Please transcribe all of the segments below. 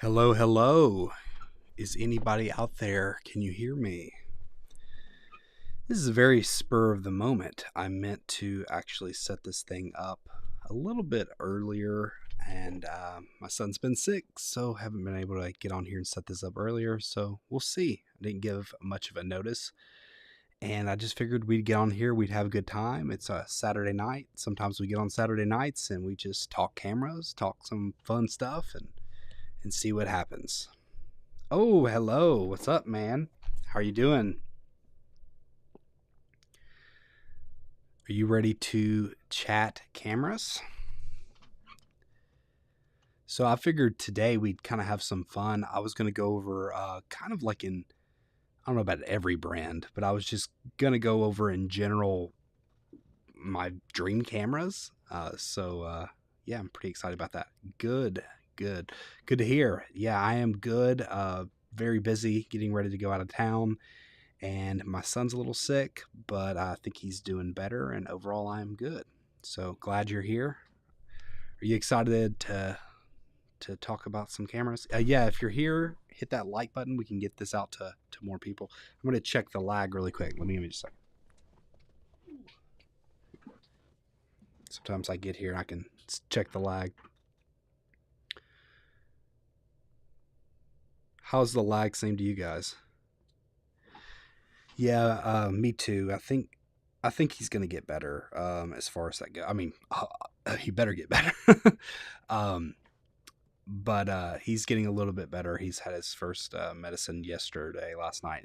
Hello, hello. Is anybody out there? Can you hear me? This is a very spur of the moment. I meant to actually set this thing up a little bit earlier, and my son's been sick, so haven't been able to get on here and set this up earlier. So we'll see. I didn't give much of a notice, and I just figured we'd get on here, we'd have a good time. It's a Saturday night. Sometimes we get on Saturday nights and we just talk cameras, talk some fun stuff, and see what happens. Oh, hello. What's up, man? How are you doing? Are you ready to chat cameras? So I figured today we'd kind of have some fun. I was going to go over kind of like I don't know about every brand, but I was just going to go over in general my dream cameras. Yeah, I'm pretty excited about that. Good, good, good to hear. Yeah, I am good. Very busy getting ready to go out of town. And my son's a little sick, but I think he's doing better, and overall I'm good. So glad you're here. Are you excited to talk about some cameras? Yeah, if you're here, hit that like button. We can get this out to more people. I'm going to check the lag really quick. Let me give me just a second. Sometimes I get here and I can check the lag. How's the lag seem to you guys? Yeah, me too. I think he's gonna get better. As far as that goes, I mean, he better get better. um, but he's getting a little bit better. He's had his first medicine last night.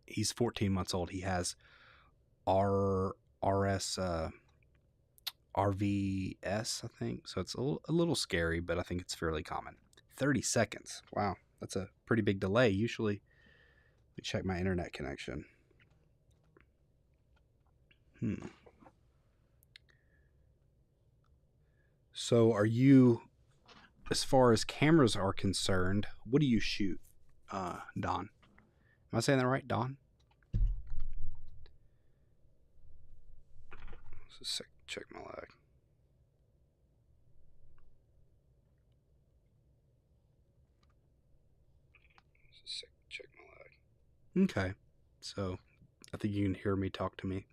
He's 14 months old. He has RS RVS, I think. So it's a little scary, but I think it's fairly common. 30 seconds. Wow, that's a pretty big delay. Usually, let me check my internet connection. So, as far as cameras are concerned, what do you shoot, Don? Am I saying that right, Don? Check my lag. Check my lag. Okay, so I think you can hear me talk to me.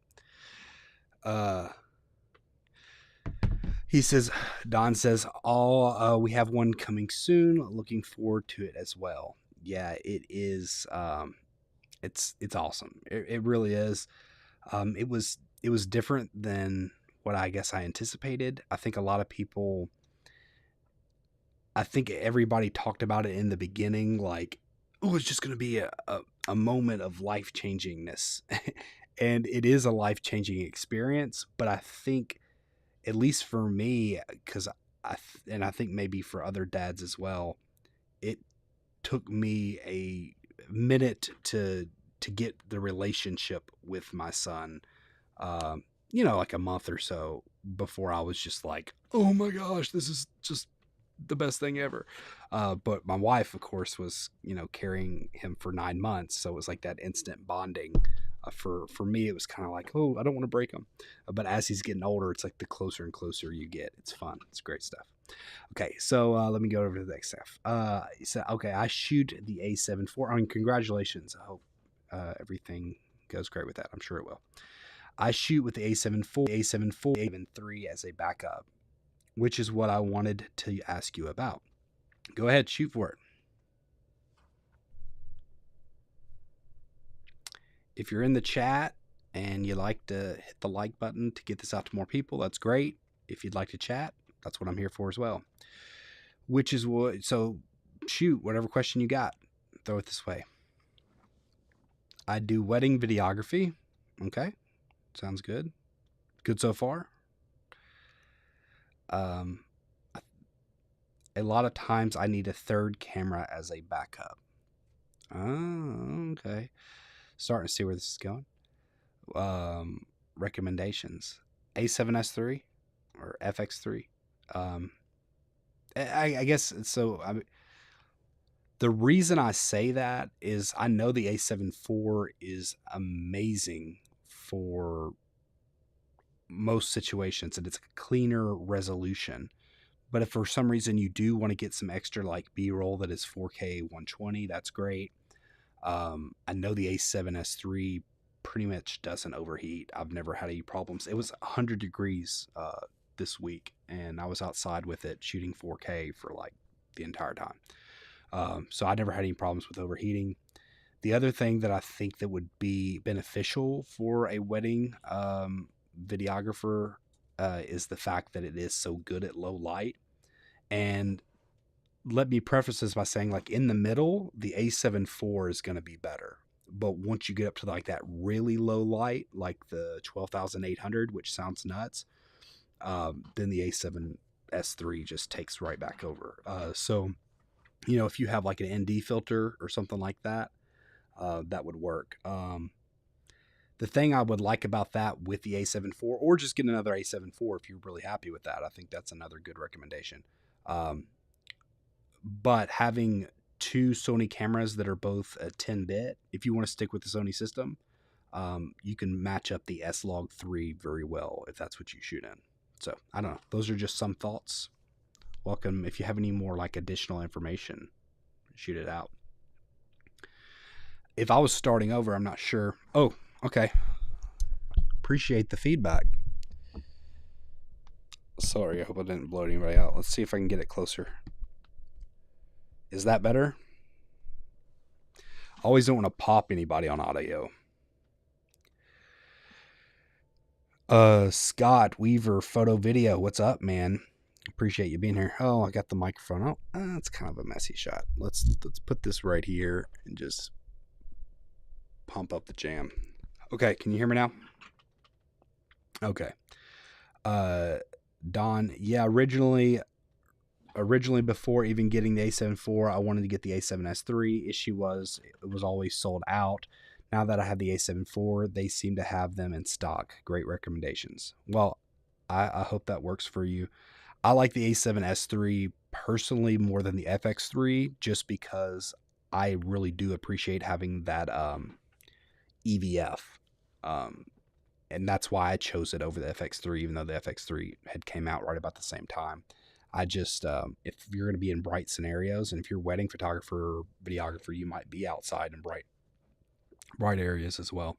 He says, Don says, all we have one coming soon. Looking forward to it as well. Yeah, it is. It's awesome. It really is. It was different than what I guess I anticipated. I think a lot of people. I think everybody talked about it in the beginning, like, oh, it's just going to be a moment of life changingness, and it is a life changing experience. But I think, at least for me, because and I think maybe for other dads as well, it took me a minute to get the relationship with my son. Like a month or so before I was just like, oh my gosh, this is just the best thing ever. But my wife, of course, was carrying him for 9 months, so it was like that instant bonding. For me, it was kind of like, oh, I don't want to break him. But as he's getting older, it's like the closer and closer you get. It's fun. It's great stuff. Okay, so let me go over to the next stuff. Okay, I shoot the A7 IV. I mean, congratulations. I hope everything goes great with that. I'm sure it will. I shoot with the A7 IV, A7 IV, A7 III as a backup, which is what I wanted to ask you about. Go ahead, shoot for it. If you're in the chat and you like to hit the like button to get this out to more people, that's great. If you'd like to chat, that's what I'm here for as well. So shoot, whatever question you got, throw it this way. I do wedding videography. Okay, sounds good. Good so far. A lot of times I need a third camera as a backup. Oh, okay. Starting to see where this is going. Recommendations: A7S3 or FX3. I guess so. The reason I say that is I know the A7 IV is amazing for most situations, and it's a cleaner resolution. But if for some reason you do want to get some extra like B-roll that is 4K 120, that's great. I know the A7S III pretty much doesn't overheat. I've never had any problems. It was 100 degrees this week, and I was outside with it shooting 4K for like the entire time. So I never had any problems with overheating. The other thing that I think that would be beneficial for a wedding videographer is the fact that it is so good at low light. And let me preface this by saying, like, in the middle, the A7 IV is going to be better. But once you get up to like that really low light, like the 12,800, which sounds nuts, then the A7S III just takes right back over. So, you know, if you have like an ND filter or something like that, that would work. The thing I would like about that with the A7 IV, or just get another A7 IV if you're really happy with that, I think that's another good recommendation. But having two Sony cameras that are both a 10-bit, if you want to stick with the Sony system, you can match up the S-Log3 very well if that's what you shoot in. So I don't know. Those are just some thoughts. Welcome. If you have any more like additional information, shoot it out. If I was starting over, I'm not sure. Oh, okay. Appreciate the feedback. Sorry, I hope I didn't blow anybody out. Let's see if I can get it closer. Is that better? Always don't want to pop anybody on audio. Scott Weaver, photo video. What's up, man? Appreciate you being here. Oh, I got the microphone. Oh, that's kind of a messy shot. Let's put this right here and just pump up the jam. Okay, can you hear me now? Okay. Don, yeah, originally before even getting the A7 IV, I wanted to get the A7S III. Issue was it was always sold out. Now that I have the A7 IV, they seem to have them in stock. Great recommendations. Well, I hope that works for you. I like the A7S III personally more than the FX3, just because I really do appreciate having that EVF. And that's why I chose it over the FX3, even though the FX3 had came out right about the same time. I just, if you're going to be in bright scenarios, and if you're a wedding photographer or videographer, you might be outside in bright areas as well.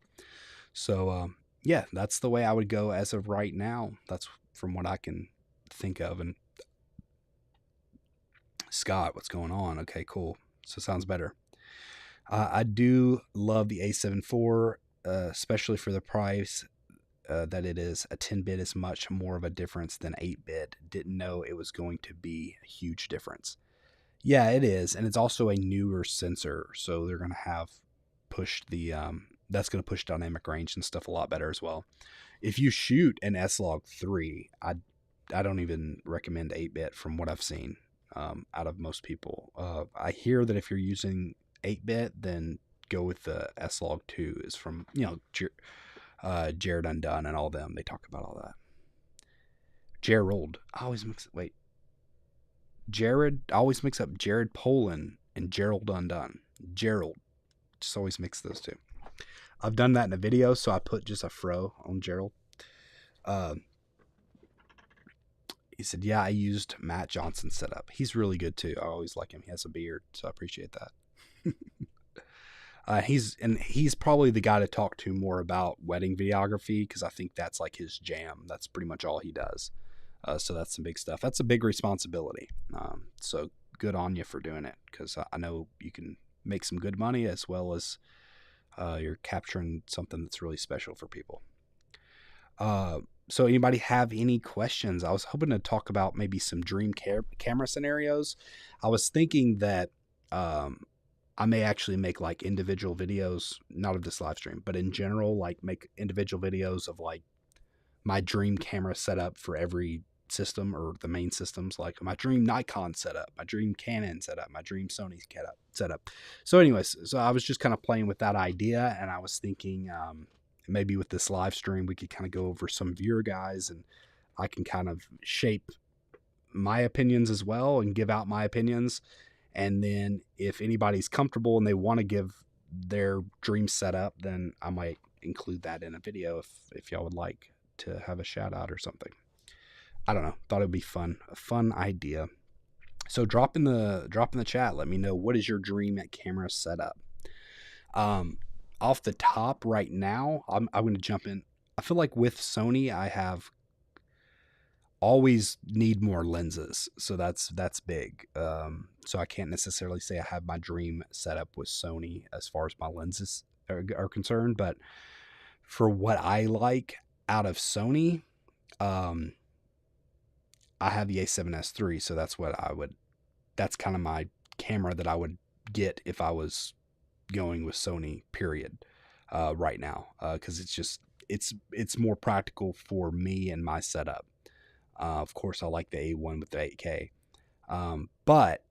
So, yeah, that's the way I would go as of right now. That's from what I can think of. And Scott, what's going on? Okay, cool. So it sounds better. I do love the A7 IV, especially for the price. That it is. A 10-bit is much more of a difference than 8-bit. Didn't know it was going to be a huge difference. Yeah, it is. And it's also a newer sensor. So they're going to have pushed the, that's going to push dynamic range and stuff a lot better as well. If you shoot an S-Log3, I don't even recommend 8-bit from what I've seen out of most people. I hear that if you're using 8-bit, then go with the S-Log2 is from, you know, Jared Undone and all them. They talk about all that. Gerald. I always mix it. Wait. Jared. I always mix up Jared Polin and Gerald Undone. Gerald. Just always mix those two. I've done that in a video, so I put just a fro on Gerald. He said, yeah, I used Matt Johnson's setup. He's really good too. I always like him. He has a beard, so I appreciate that. He's probably the guy to talk to more about wedding videography, because I think that's like his jam. That's pretty much all he does. So that's some big stuff. That's a big responsibility. So good on you for doing it, because I know you can make some good money, as well as you're capturing something that's really special for people. So anybody have any questions? I was hoping to talk about maybe some dream camera scenarios. I was thinking that I may actually make like individual videos, not of this live stream, but in general, like make individual videos of like my dream camera setup for every system, or the main systems, like my dream Nikon setup, my dream Canon setup, my dream Sony setup. So anyways, so I was just kind of playing with that idea, and I was thinking maybe with this live stream, we could kind of go over some viewer guides, and I can kind of shape my opinions as well and give out my opinions. And then if anybody's comfortable and they want to give their dream setup, then I might include that in a video if y'all would like to have a shout out or something. I don't know. Thought it'd be fun. A fun idea. So drop in the chat. Let me know, what is your dream camera setup. Off the top right now, I'm going to jump in. I feel like with Sony, I have always need more lenses, so that's big. So I can't necessarily say I have my dream setup with Sony as far as my lenses are concerned, but for what I like out of Sony, I have the A7S III, so that's kind of my camera that I would get if I was going with Sony, period, right now, because it's more practical for me and my setup. Of course, I like the A1 with the 8K, but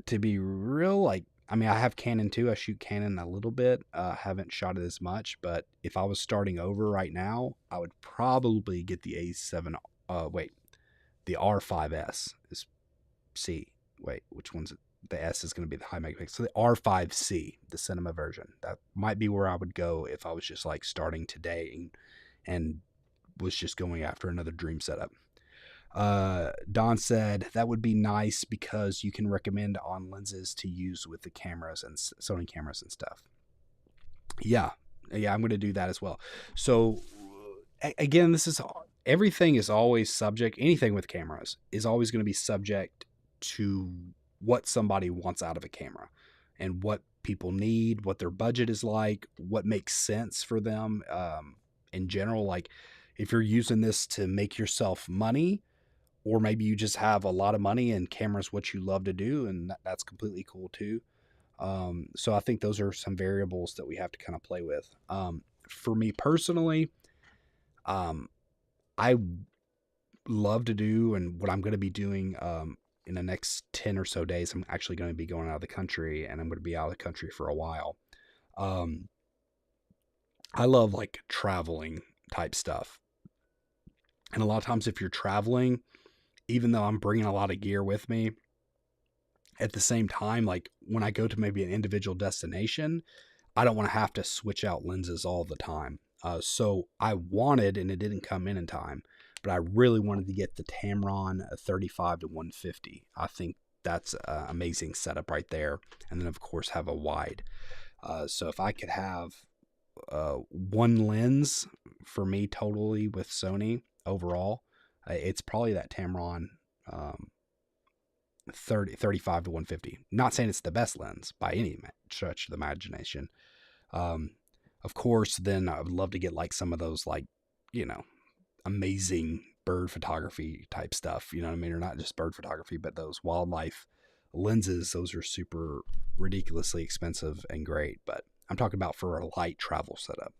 to be real, like, I mean, I have Canon too. I shoot Canon a little bit. Haven't shot it as much, but if I was starting over right now, I would probably get the A7. The R5S is C. Wait, which one's it? The S is going to be the high megapixel. So the R5C, the cinema version. That might be where I would go if I was just like starting today and was just going after another dream setup. Don said that would be nice because you can recommend on lenses to use with the cameras and Sony cameras and stuff. Yeah, I'm going to do that as well. So again, everything is always subject. Anything with cameras is always going to be subject to what somebody wants out of a camera and what people need, what their budget is like, what makes sense for them. In general, like if you're using this to make yourself money, or maybe you just have a lot of money and camera's what you love to do, and that's completely cool too. So I think those are some variables that we have to kind of play with. For me personally, I love to do, and what I'm going to be doing in the next 10 or so days, I'm actually going to be going out of the country, and I'm going to be out of the country for a while. I love like traveling type stuff. And a lot of times if you're traveling, even though I'm bringing a lot of gear with me, at the same time, like when I go to maybe an individual destination, I don't want to have to switch out lenses all the time. So I wanted, and it didn't come in time, but I really wanted to get the Tamron 35-150. I think that's an amazing setup right there. And then of course have a wide. So if I could have one lens for me totally with Sony overall, it's probably that Tamron 35-150. Not saying it's the best lens by any stretch of the imagination. Of course, then I would love to get like some of those, like, amazing bird photography type stuff, you know what I mean? Or not just bird photography, but those wildlife lenses. Those are super ridiculously expensive and great, but I'm talking about for a light travel setup.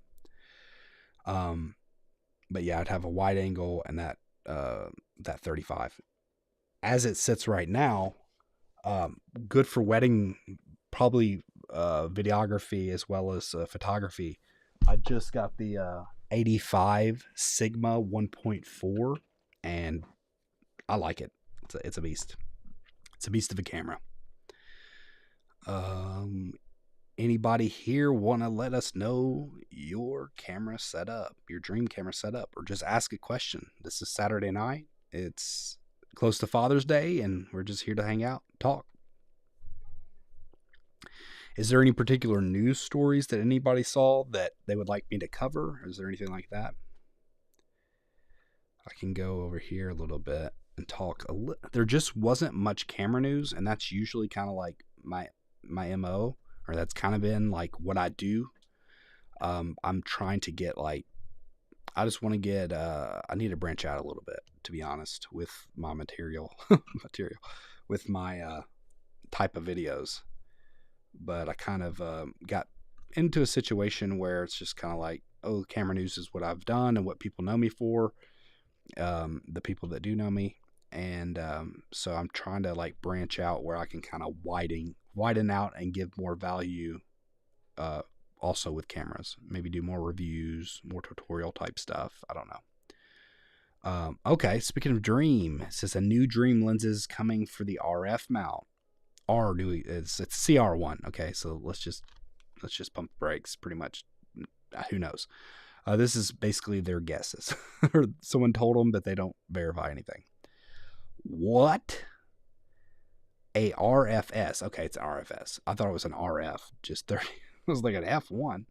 But yeah, I'd have a wide angle and that 35. As it sits right now, good for wedding, probably videography as well as photography. I just got the 85 Sigma 1.4, and I like it. It's a beast. It's a beast of a camera. Anybody here want to let us know your camera setup, your dream camera setup, or just ask a question? This is Saturday night. It's close to Father's Day, and we're just here to hang out, talk. Is there any particular news stories that anybody saw that they would like me to cover? Is there anything like that? I can go over here a little bit and talk a little. There just wasn't much camera news, and that's usually kind of like my MO, or that's kind of been like what I do. I'm trying to get I just want to get, I need to branch out a little bit, to be honest, with my material, with my type of videos. But I kind of got into a situation where it's just kind of like, oh, camera news is what I've done and what people know me for, the people that do know me. And so I'm trying to like branch out where I can kind of widen out and give more value also with cameras. Maybe do more reviews, more tutorial type stuff. I don't know. Okay, speaking of Dream, it says a new Dream lenses coming for the RF mount. It's CR1. Okay, so let's just pump the brakes. Pretty much, who knows? This is basically their guesses. Or someone told them, but they don't verify anything. What? A RFS. Okay, it's an RFS. I thought it was an RF. Just 30. It was like an F1.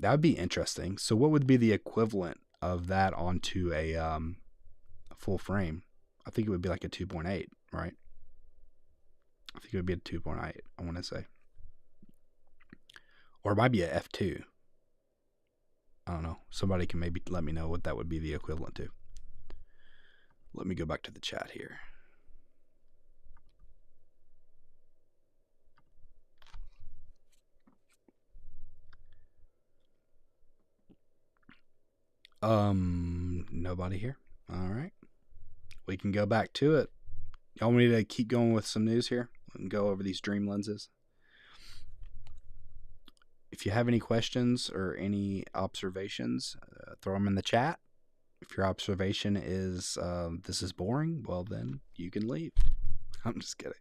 That would be interesting. So what would be the equivalent of that onto a full frame? I think it would be like a 2.8, right? I think it would be a 2.8, I want to say. Or it might be a F2. I don't know. Somebody can maybe let me know what that would be the equivalent to. Let me go back to the chat here. Nobody here. All right. We can go back to it. Y'all want me to keep going with some news here and go over these dream lenses? If you have any questions or any observations, throw them in the chat. If your observation is this is boring, well, then you can leave. I'm just kidding.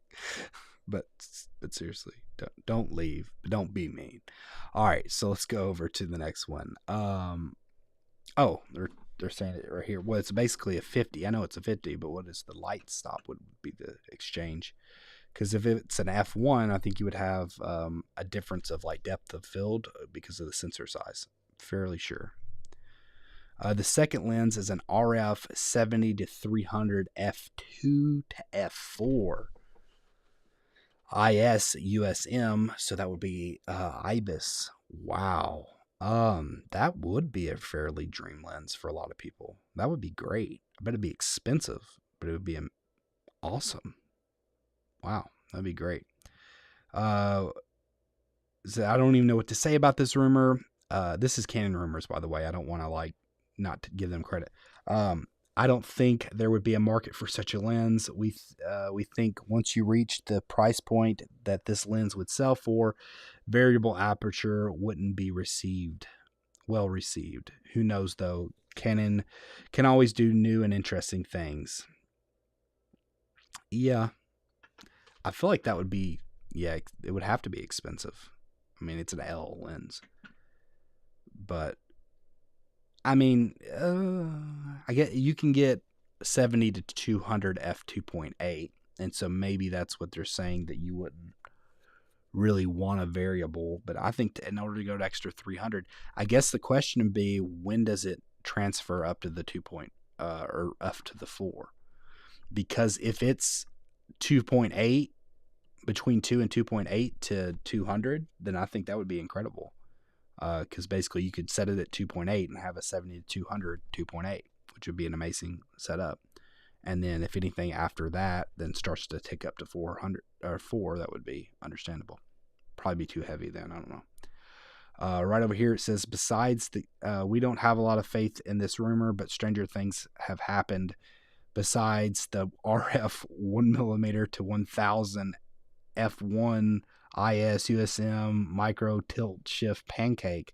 But seriously, don't leave. But don't be mean. All right, so let's go over to the next one. Oh, they're saying it right here. Well, it's basically a 50. I know it's a 50, but what is the light stop would be the exchange? Because if it's an F1, I think you would have a difference of like depth of field because of the sensor size. Fairly sure. The second lens is an RF 70 to 300 F2 to F4 IS USM. So that would be IBIS. Wow. That would be a fairly dream lens for a lot of people. That would be great. I bet it'd be expensive, but it would be awesome. Wow, that'd be great. So I don't even know what to say about this rumor. This is Canon rumors, by the way. I don't want to not to give them credit. I don't think there would be a market for such a lens. We think once you reach the price point that this lens would sell for, variable aperture wouldn't be well received. Who knows though? Canon can always do new and interesting things. Yeah. I feel like that would be, it would have to be expensive. I mean, it's an L lens. But, I mean, I get you can get 70 to 200 f2.8. And so maybe that's what they're saying, that you wouldn't really want a variable. But I think in order to go to extra 300, I guess the question would be, when does it transfer up to the 2 or up to the 4? Because if it's 2.8, between 2 and 2.8 to 200, then I think that would be incredible. Because basically you could set it at 2.8 and have a 70 to 200 2.8, which would be an amazing setup. And then if anything after that then starts to tick up to 400 or 4, that would be understandable. Probably be too heavy then. I don't know. Right over here it says, besides we don't have a lot of faith in this rumor, but stranger things have happened. Besides the RF 1mm to 1000 F1 IS USM micro tilt shift pancake.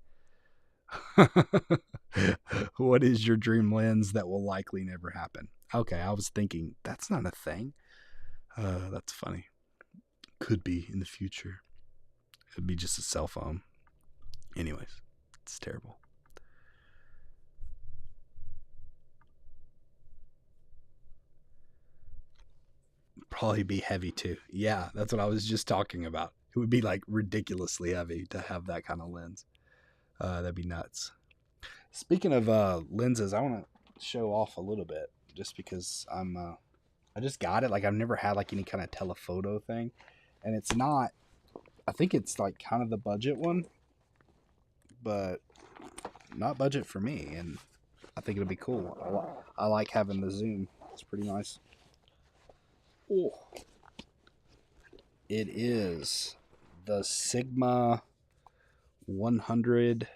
What is your dream lens that will likely never happen? Okay, I was thinking that's not a thing. That's funny. Could be in the future. It'd be just a cell phone. Anyways, it's terrible. Probably be heavy too. Yeah, that's what I was just talking about. It would be like ridiculously heavy to have that kind of lens. That'd be nuts. Speaking of lenses, I want to show off a little bit just because I just got it. Like I've never had like any kind of telephoto thing, and it's not. I think it's like kind of the budget one, but not budget for me. And I think it'll be cool. I like having the zoom. It's pretty nice. Oh, it is the Sigma 100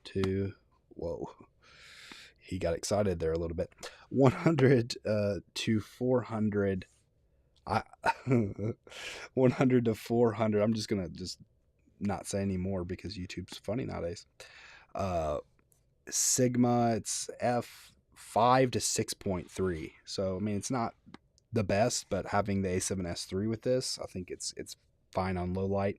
to, whoa, he got excited there a little bit. 100 to 400. 100 to 400. I'm just gonna not say any more because YouTube's funny nowadays. Sigma, it's f5 to 6.3. So I mean, it's not the best, but having the A7S III with this, I think it's fine on low light.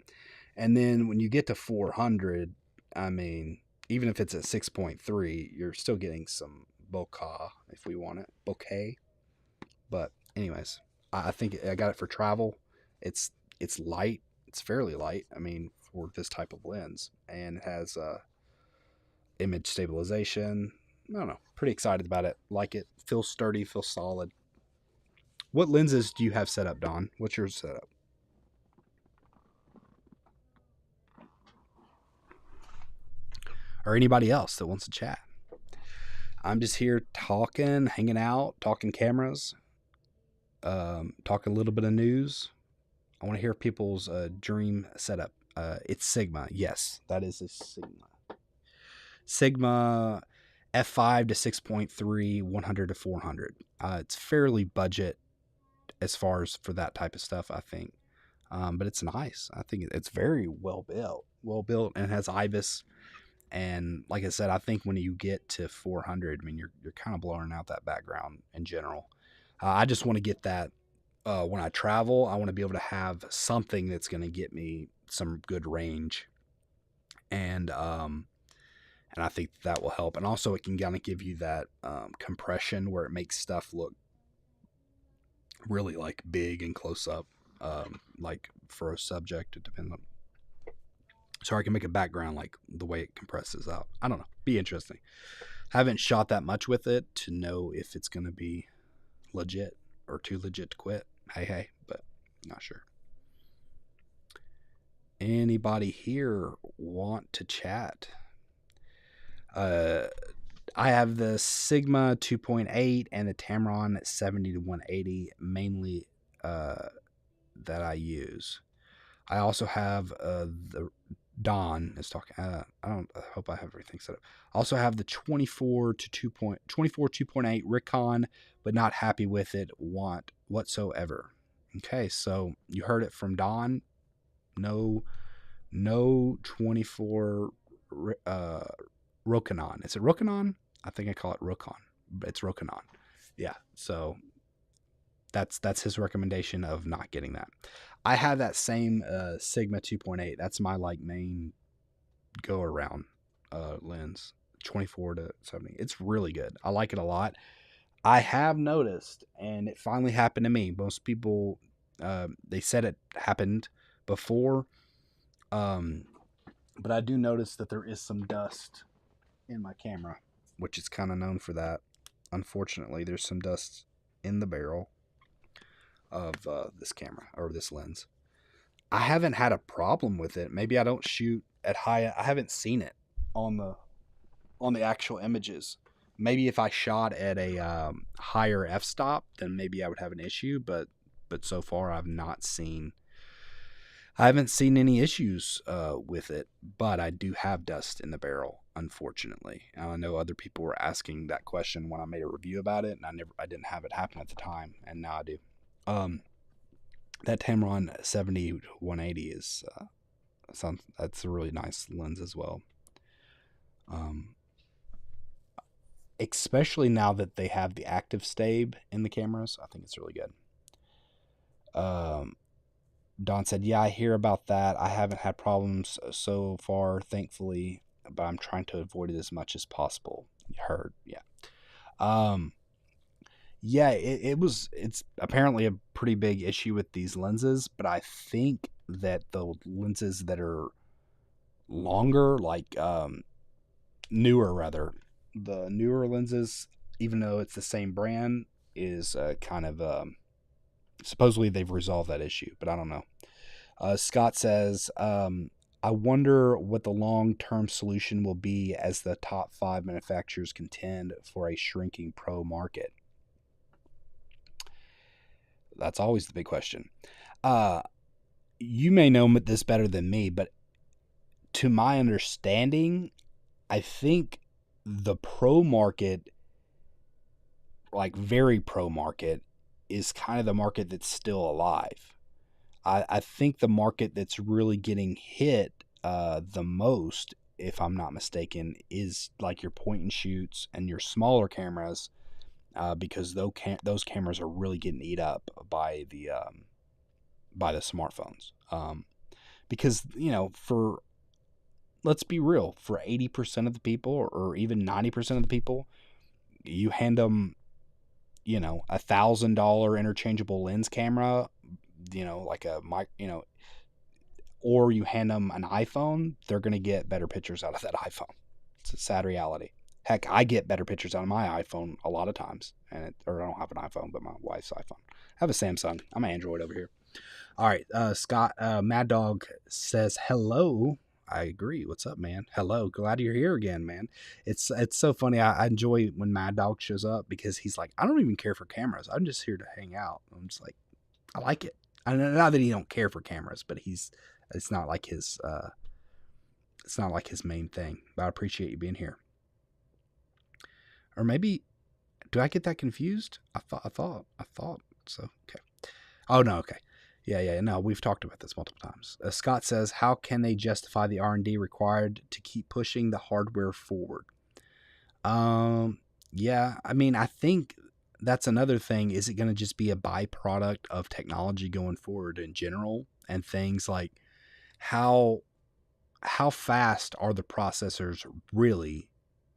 And then when you get to 400, I mean, even if it's at 6.3, you're still getting some bokeh if we want it. Bokeh. But anyways, I think I got it for travel. It's light. It's fairly light. I mean, for this type of lens, and it has image stabilization. I don't know. Pretty excited about it. Like it. Feels sturdy. Feels solid. What lenses do you have set up, Don? What's your setup? Or anybody else that wants to chat? I'm just here talking, hanging out, talking cameras, talking a little bit of news. I want to hear people's dream setup. It's Sigma. Yes, that is a Sigma. Sigma f5 to 6.3, 100 to 400. It's fairly budget as far as for that type of stuff, I think. But it's nice. I think it's very well built, and has IBIS. And like I said, I think when you get to 400, I mean, you're kind of blowing out that background in general. I just want to get that when I travel. I want to be able to have something that's going to get me some good range, and I think that will help. And also, it can kind of give you that compression where it makes stuff look really like big and close up, like for a subject. It depends on. So I can make a background like the way it compresses out. I don't know. Be interesting. Haven't shot that much with it to know if it's going to be legit or too legit to quit. Hey, but not sure. Anybody here want to chat? I have the Sigma 2.8 and the Tamron 70 to 180 mainly that I use. I also have the Don is talking. I hope I have everything set up. I also have the 24 2.8 Rikon, but not happy with it whatsoever. Okay, so you heard it from Don. No 24 Rokinon. Is it Rokinon? I think I call it Rokon, but it's Rokinon. Yeah, so that's his recommendation of not getting that. I have that same Sigma 2.8. That's my like main go around lens, 24 to 70. It's really good. I like it a lot. I have noticed, and it finally happened to me. Most people, they said it happened before, but I do notice that there is some dust in my camera, which is kind of known for that. Unfortunately, there's some dust in the barrel of this camera or this lens. I haven't had a problem with it. Maybe I don't shoot at high. I haven't seen it on the actual images. Maybe if I shot at a higher f-stop, then maybe I would have an issue. But so far, I haven't seen any issues with it. But I do have dust in the barrel, unfortunately. And I know other people were asking that question when I made a review about it, and I didn't have it happen at the time, and now I do. That Tamron 70 to 180 is that's a really nice lens as well. Especially now that they have the active stab in the cameras, I think it's really good. Don said, "Yeah, I hear about that. I haven't had problems so far, thankfully, but I'm trying to avoid it as much as possible." You heard, yeah. Yeah, it's apparently a pretty big issue with these lenses, but I think that the lenses that are longer, like newer rather, the newer lenses, even though it's the same brand, is kind of supposedly they've resolved that issue, but I don't know. Scott says, I wonder what the long-term solution will be as the top 5 manufacturers contend for a shrinking pro market. That's always the big question. You may know this better than me, but to my understanding, I think the pro market, like very pro market, is kind of the market that's still alive. I think the market that's really getting hit the most, if I'm not mistaken, is like your point and shoots and your smaller cameras, because those cameras are really getting eat up by the smartphones. Because for let's be real, for 80% of the people or even 90% of the people, you hand them, $1,000 interchangeable lens camera, like a mic, or you hand them an iPhone, they're going to get better pictures out of that iPhone. It's a sad reality. Heck, I get better pictures out of my iPhone a lot of times, or I don't have an iPhone, but my wife's iPhone. I have a Samsung. I'm an Android over here. All right, Scott, Mad Dog says hello. I agree. What's up, man? Hello. Glad you're here again, man. It's so funny. I enjoy when Mad Dog shows up because he's like, I don't even care for cameras. I'm just here to hang out. I'm just like, I like it. I know not that he don't care for cameras, but it's not like his main thing. But I appreciate you being here. Or maybe, do I get that confused? I thought so. Okay. Oh no. Okay. Yeah. No, we've talked about this multiple times. Scott says, how can they justify the R&D required to keep pushing the hardware forward? Yeah, I mean, I think that's another thing. Is it going to just be a byproduct of technology going forward in general? And things like how fast are the processors really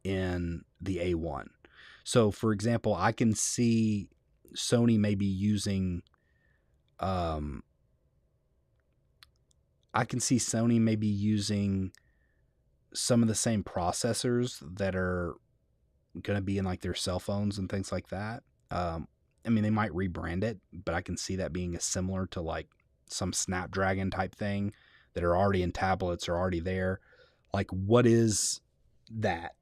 in the A1? So, for example, I can see Sony maybe using some of the same processors that are going to be in like their cell phones and things like that. I mean, they might rebrand it, but I can see that being similar to like some Snapdragon type thing that are already in tablets or already there. Like, what is that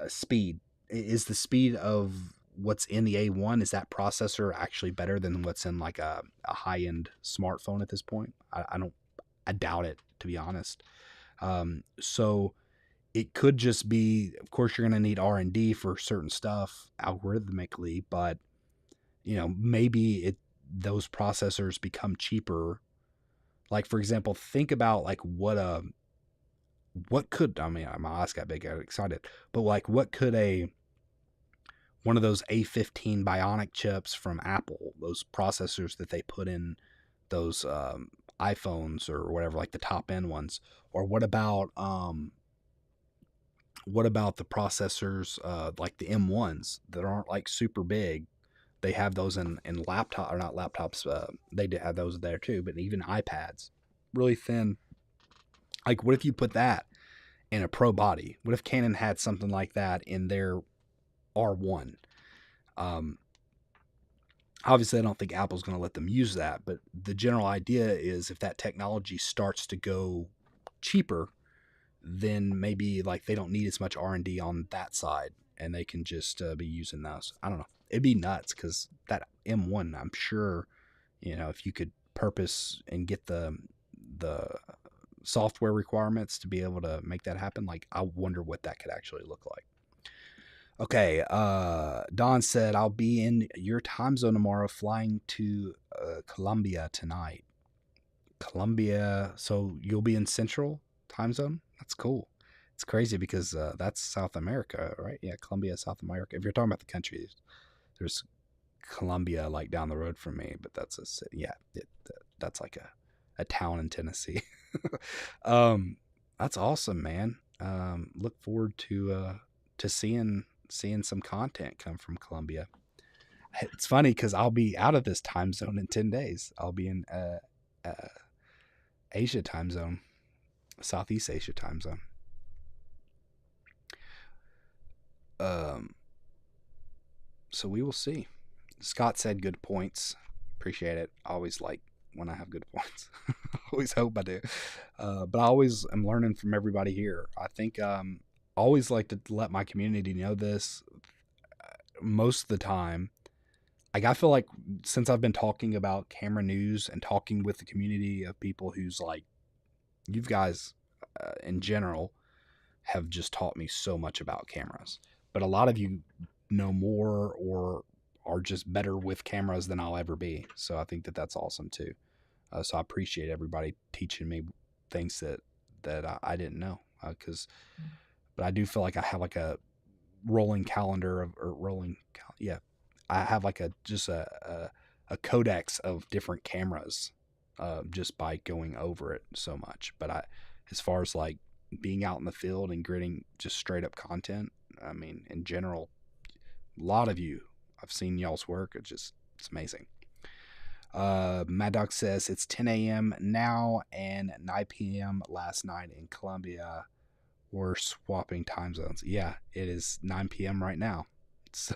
speed? Is the speed of what's in the A1, is that processor actually better than what's in like a high-end smartphone at this point? I doubt it, to be honest. So it could just be, of course, you're going to need R&D for certain stuff algorithmically, but maybe those processors become cheaper. Like, for example, think about like what could, I mean, my eyes got big, I got excited, but like what could one of those A15 Bionic chips from Apple, those processors that they put in those iPhones or whatever, like the top end ones, or what about the processors like the M1s that aren't like super big? They have those in laptop, or not laptops. They did have those there too, but even iPads, really thin. Like, what if you put that in a Pro body? What if Canon had something like that in their R1? Obviously, I don't think Apple's going to let them use that, but the general idea is if that technology starts to go cheaper, then maybe like they don't need as much R&D on that side, and they can just be using those. I don't know. It'd be nuts because that M1, I'm sure, if you could purpose and get the software requirements to be able to make that happen, like I wonder what that could actually look like. Okay, Don said, I'll be in your time zone tomorrow, flying to Colombia tonight. Colombia, so you'll be in Central time zone? That's cool. It's crazy because that's South America, right? Yeah, Colombia, South America. If you're talking about the countries, there's Colombia like down the road from me, but that's a city. Yeah, that's like a town in Tennessee. That's awesome, man. Look forward to seeing some content come from Colombia. It's funny because I'll be out of this time zone in 10 days. I'll be in Asia time zone, Southeast Asia time zone. So we will see. Scott said good points. Appreciate it. I always like when I have good points. Always hope I do. But I always am learning from everybody here. I think always like to let my community know this. Most of the time, like I feel like since I've been talking about camera news and talking with the community of people who's like, you guys in general have just taught me so much about cameras, but a lot of you know more or are just better with cameras than I'll ever be. So I think that's awesome too. So I appreciate everybody teaching me things that I didn't know. But I do feel like I have like a rolling calendar I have like a codex of different cameras just by going over it so much. But as far as like being out in the field and getting just straight up content. I mean, in general, a lot of you, I've seen y'all's work. It's amazing. Mad Dog says it's 10 a.m. now and 9 p.m. last night in Colombia. We're swapping time zones. Yeah, it is 9 p.m. right now. So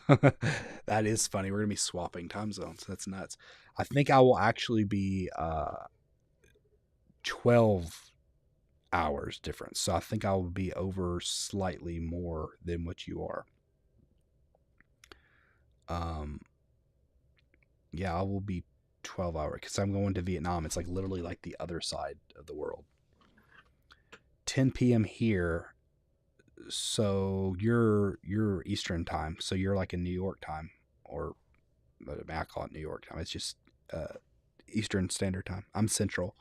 that is funny. We're going to be swapping time zones. That's nuts. I think I will actually be 12 hours difference. So I think I will be over slightly more than what you are. Yeah, I will be 12 hours because I'm going to Vietnam. It's like literally like the other side of the world. 10 p.m. here. So you're Eastern time. So you're like in New York time, or I call it New York time. It's just Eastern Standard Time. I'm Central.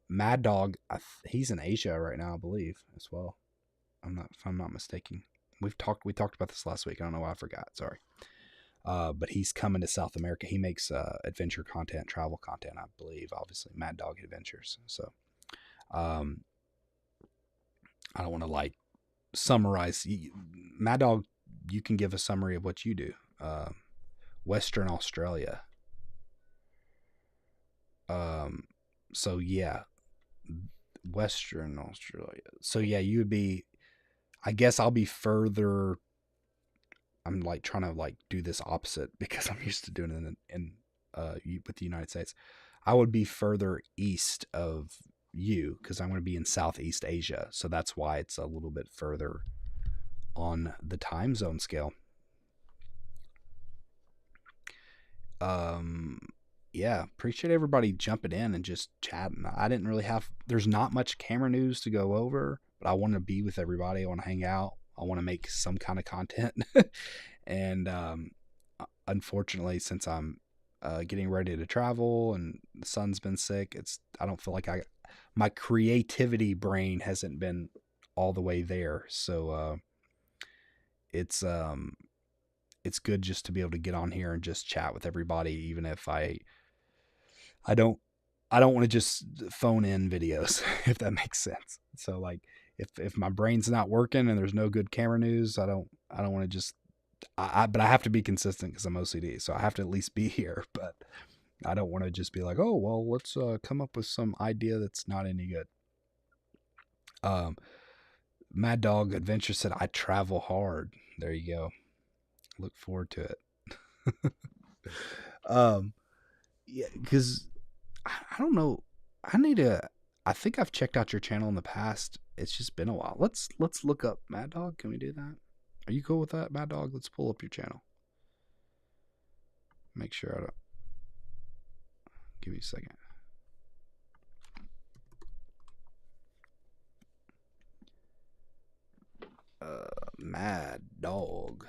Mad Dog, he's in Asia right now, I believe, as well. If I'm not mistaken. We talked about this last week. I don't know why I forgot. Sorry. But he's coming to South America. He makes adventure content, travel content, I believe. Obviously, Mad Dog Adventures. So, I don't want to like summarize. Mad Dog, you can give a summary of what you do. Western Australia. So yeah, Western Australia. So yeah, you would be. I guess I'll be further. I'm like trying to like do this opposite because I'm used to doing it in with the United States. I would be further east of you because I'm going to be in Southeast Asia, so that's why it's a little bit further on the time zone scale. Yeah, appreciate everybody jumping in and just chatting. I didn't really have. There's not much camera news to go over, but I want to be with everybody. I want to hang out. I want to make some kind of content. And unfortunately, since I'm getting ready to travel and the son's been sick, I don't feel like my creativity brain hasn't been all the way there. So it's good just to be able to get on here and just chat with everybody, even if I don't want to just phone in videos, if that makes sense. So like if my brain's not working and there's no good camera news, I don't want to just but I have to be consistent because I'm OCD, so I have to at least be here. But I don't want to just be like, oh well, let's come up with some idea that's not any good. Mad Dog Adventure said, I travel hard. There you go. Look forward to it. Yeah, because I don't know. I think I've checked out your channel in the past. It's just been a while. Let's look up Mad Dog. Can we do that? Are you cool with that, Mad Dog? Let's pull up your channel. Make sure I don't. Give me a second. Mad Dog.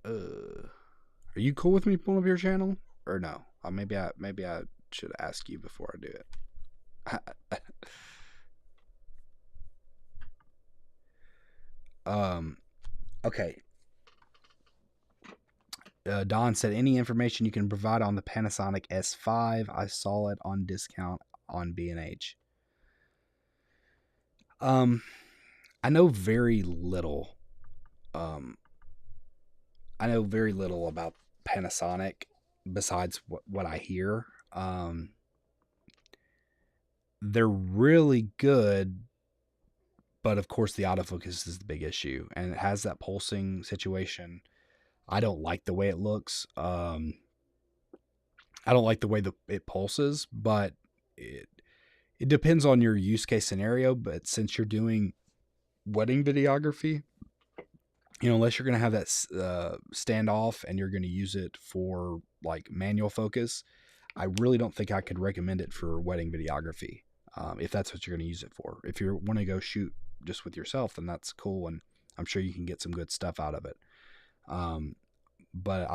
Are you cool with me pulling up your channel or no? Maybe I should ask you before I do it. Okay. Don said, any information you can provide on the Panasonic S5? I saw it on discount on B&H. I know very little. I know very little about Panasonic besides what I hear. They're really good, but of course the autofocus is the big issue, and it has that pulsing situation. I don't like the way it looks. I don't like the way it pulses, but it depends on your use case scenario. But since you're doing wedding videography, unless you're going to have that standoff and you're going to use it for like manual focus, I really don't think I could recommend it for wedding videography. If that's what you're going to use it for. If you want to go shoot just with yourself, then that's cool, and I'm sure you can get some good stuff out of it. But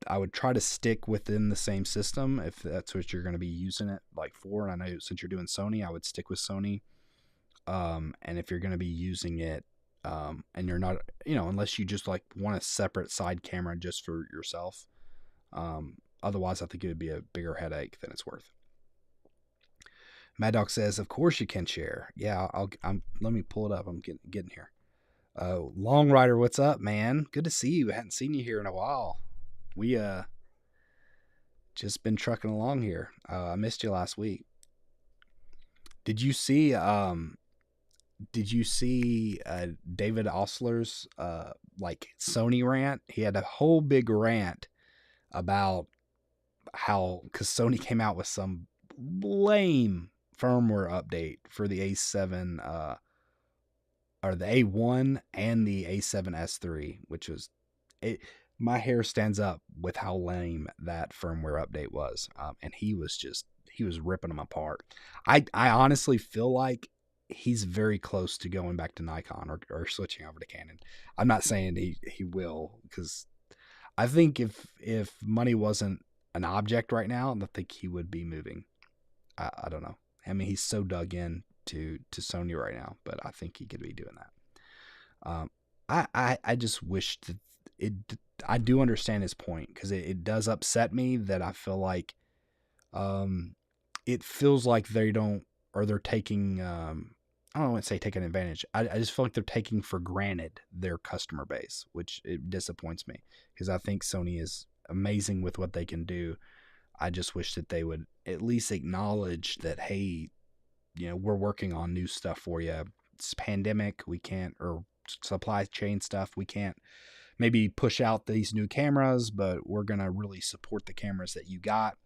I would try to stick within the same system if that's what you're going to be using it like for. And I know since you're doing Sony, I would stick with Sony. And if you're going to be using it, and you're not, unless you just like want a separate side camera just for yourself. Otherwise, I think it would be a bigger headache than it's worth. Mad Dog says, "Of course you can share." Yeah, let me pull it up. I'm getting here. Long Rider, what's up, man? Good to see you. I hadn't seen you here in a while. We just been trucking along here. I missed you last week. Did you see David Osler's like Sony rant? He had a whole big rant about how, because Sony came out with some lame firmware update for the A7 or the A1 and the A7S3, which was it. My hair stands up with how lame that firmware update was. And he was ripping them apart. I honestly feel like he's very close to going back to Nikon or switching over to Canon. I'm not saying he will, because I think if money wasn't an object right now, I think he would be moving. I don't know. I mean, he's so dug in to Sony right now, but I think he could be doing that. I just wish that I do understand his point, because it does upset me that I feel like it feels like they don't, or they're taking I don't want to say taking advantage. I just feel like they're taking for granted their customer base, which it disappoints me, because I think Sony is amazing with what they can do. I just wish that they would at least acknowledge that, hey, we're working on new stuff for you. It's pandemic. We can't, or supply chain stuff. We can't maybe push out these new cameras, but we're going to really support the cameras that you got.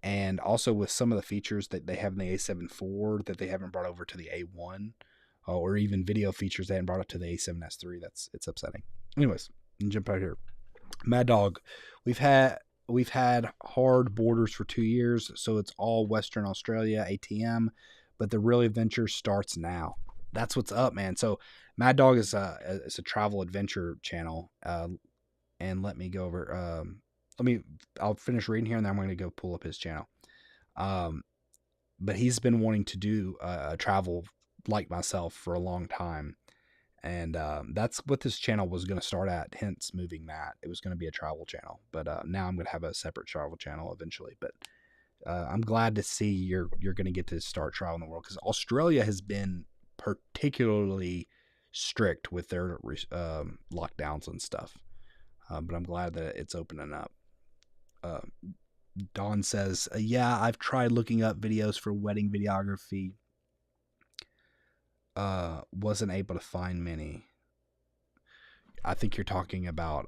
And also with some of the features that they have in the A7 IV that they haven't brought over to the A1, or even video features they haven't brought up to the A7S3. It's upsetting. Anyways, jump out here. Mad Dog, we've had hard borders for 2 years, so it's all Western Australia ATM, but the real adventure starts now. That's what's up, man. So Mad Dog is a travel adventure channel, and let me go over. I'll finish reading here, and then I'm going to go pull up his channel. But he's been wanting to do travel like myself for a long time. And that's what this channel was going to start at, hence moving that. It was going to be a travel channel. But now I'm going to have a separate travel channel eventually. But I'm glad to see you're going to get to start traveling the world, because Australia has been particularly strict with their lockdowns and stuff. But I'm glad that it's opening up. Dawn says, yeah, I've tried looking up videos for wedding videography. Wasn't able to find many. I think you're talking about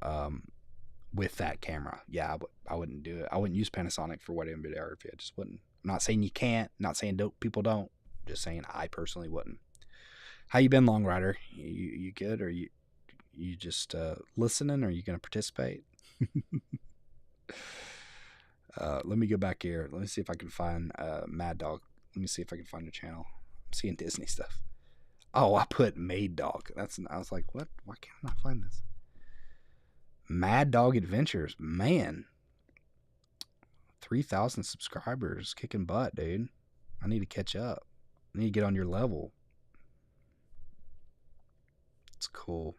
with that camera. Yeah, I wouldn't do it. I wouldn't use Panasonic for wedding videography. I just wouldn't. I'm not saying you can't. I'm not saying people don't. I'm just saying I personally wouldn't. How you been, Long Rider? You good? Or you just listening? Or are you going to participate? Let me go back here. Let me see if I can find Mad Dog. Let me see if I can find your channel. I'm seeing Disney stuff. Oh, I put Mad Dog. I was like, what? Why can't I find this? Mad Dog Adventures. Man. 3,000 subscribers. Kicking butt, dude. I need to catch up. I need to get on your level. It's cool.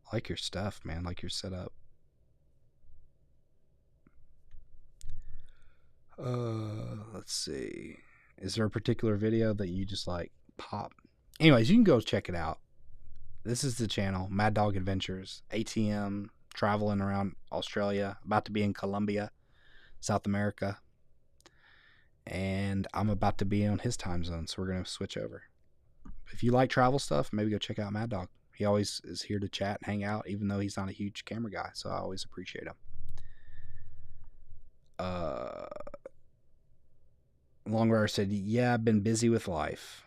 I like your stuff, man. I like your setup. Let's see. Is there a particular video that you just like pop? Anyways, you can go check it out. This is the channel, Mad Dog Adventures, ATM, traveling around Australia, about to be in Colombia, South America. And I'm about to be on his time zone, so we're going to switch over. If you like travel stuff, maybe go check out Mad Dog. He always is here to chat and hang out, even though he's not a huge camera guy, so I always appreciate him. Longrider said, yeah, I've been busy with life.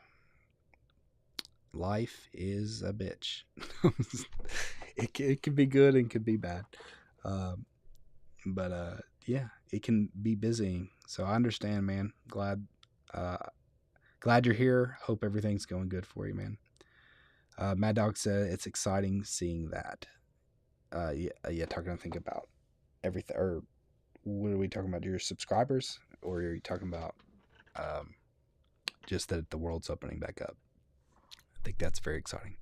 Life is a bitch. It can be good and can be bad. But yeah, it can be busy. So I understand, man. Glad you're here. Hope everything's going good for you, man. Mad Dog said, it's exciting seeing that. yeah, talking to think about everything, or what are we talking about? Your subscribers, or are you talking about um, just that the world's opening back up? I think that's very exciting.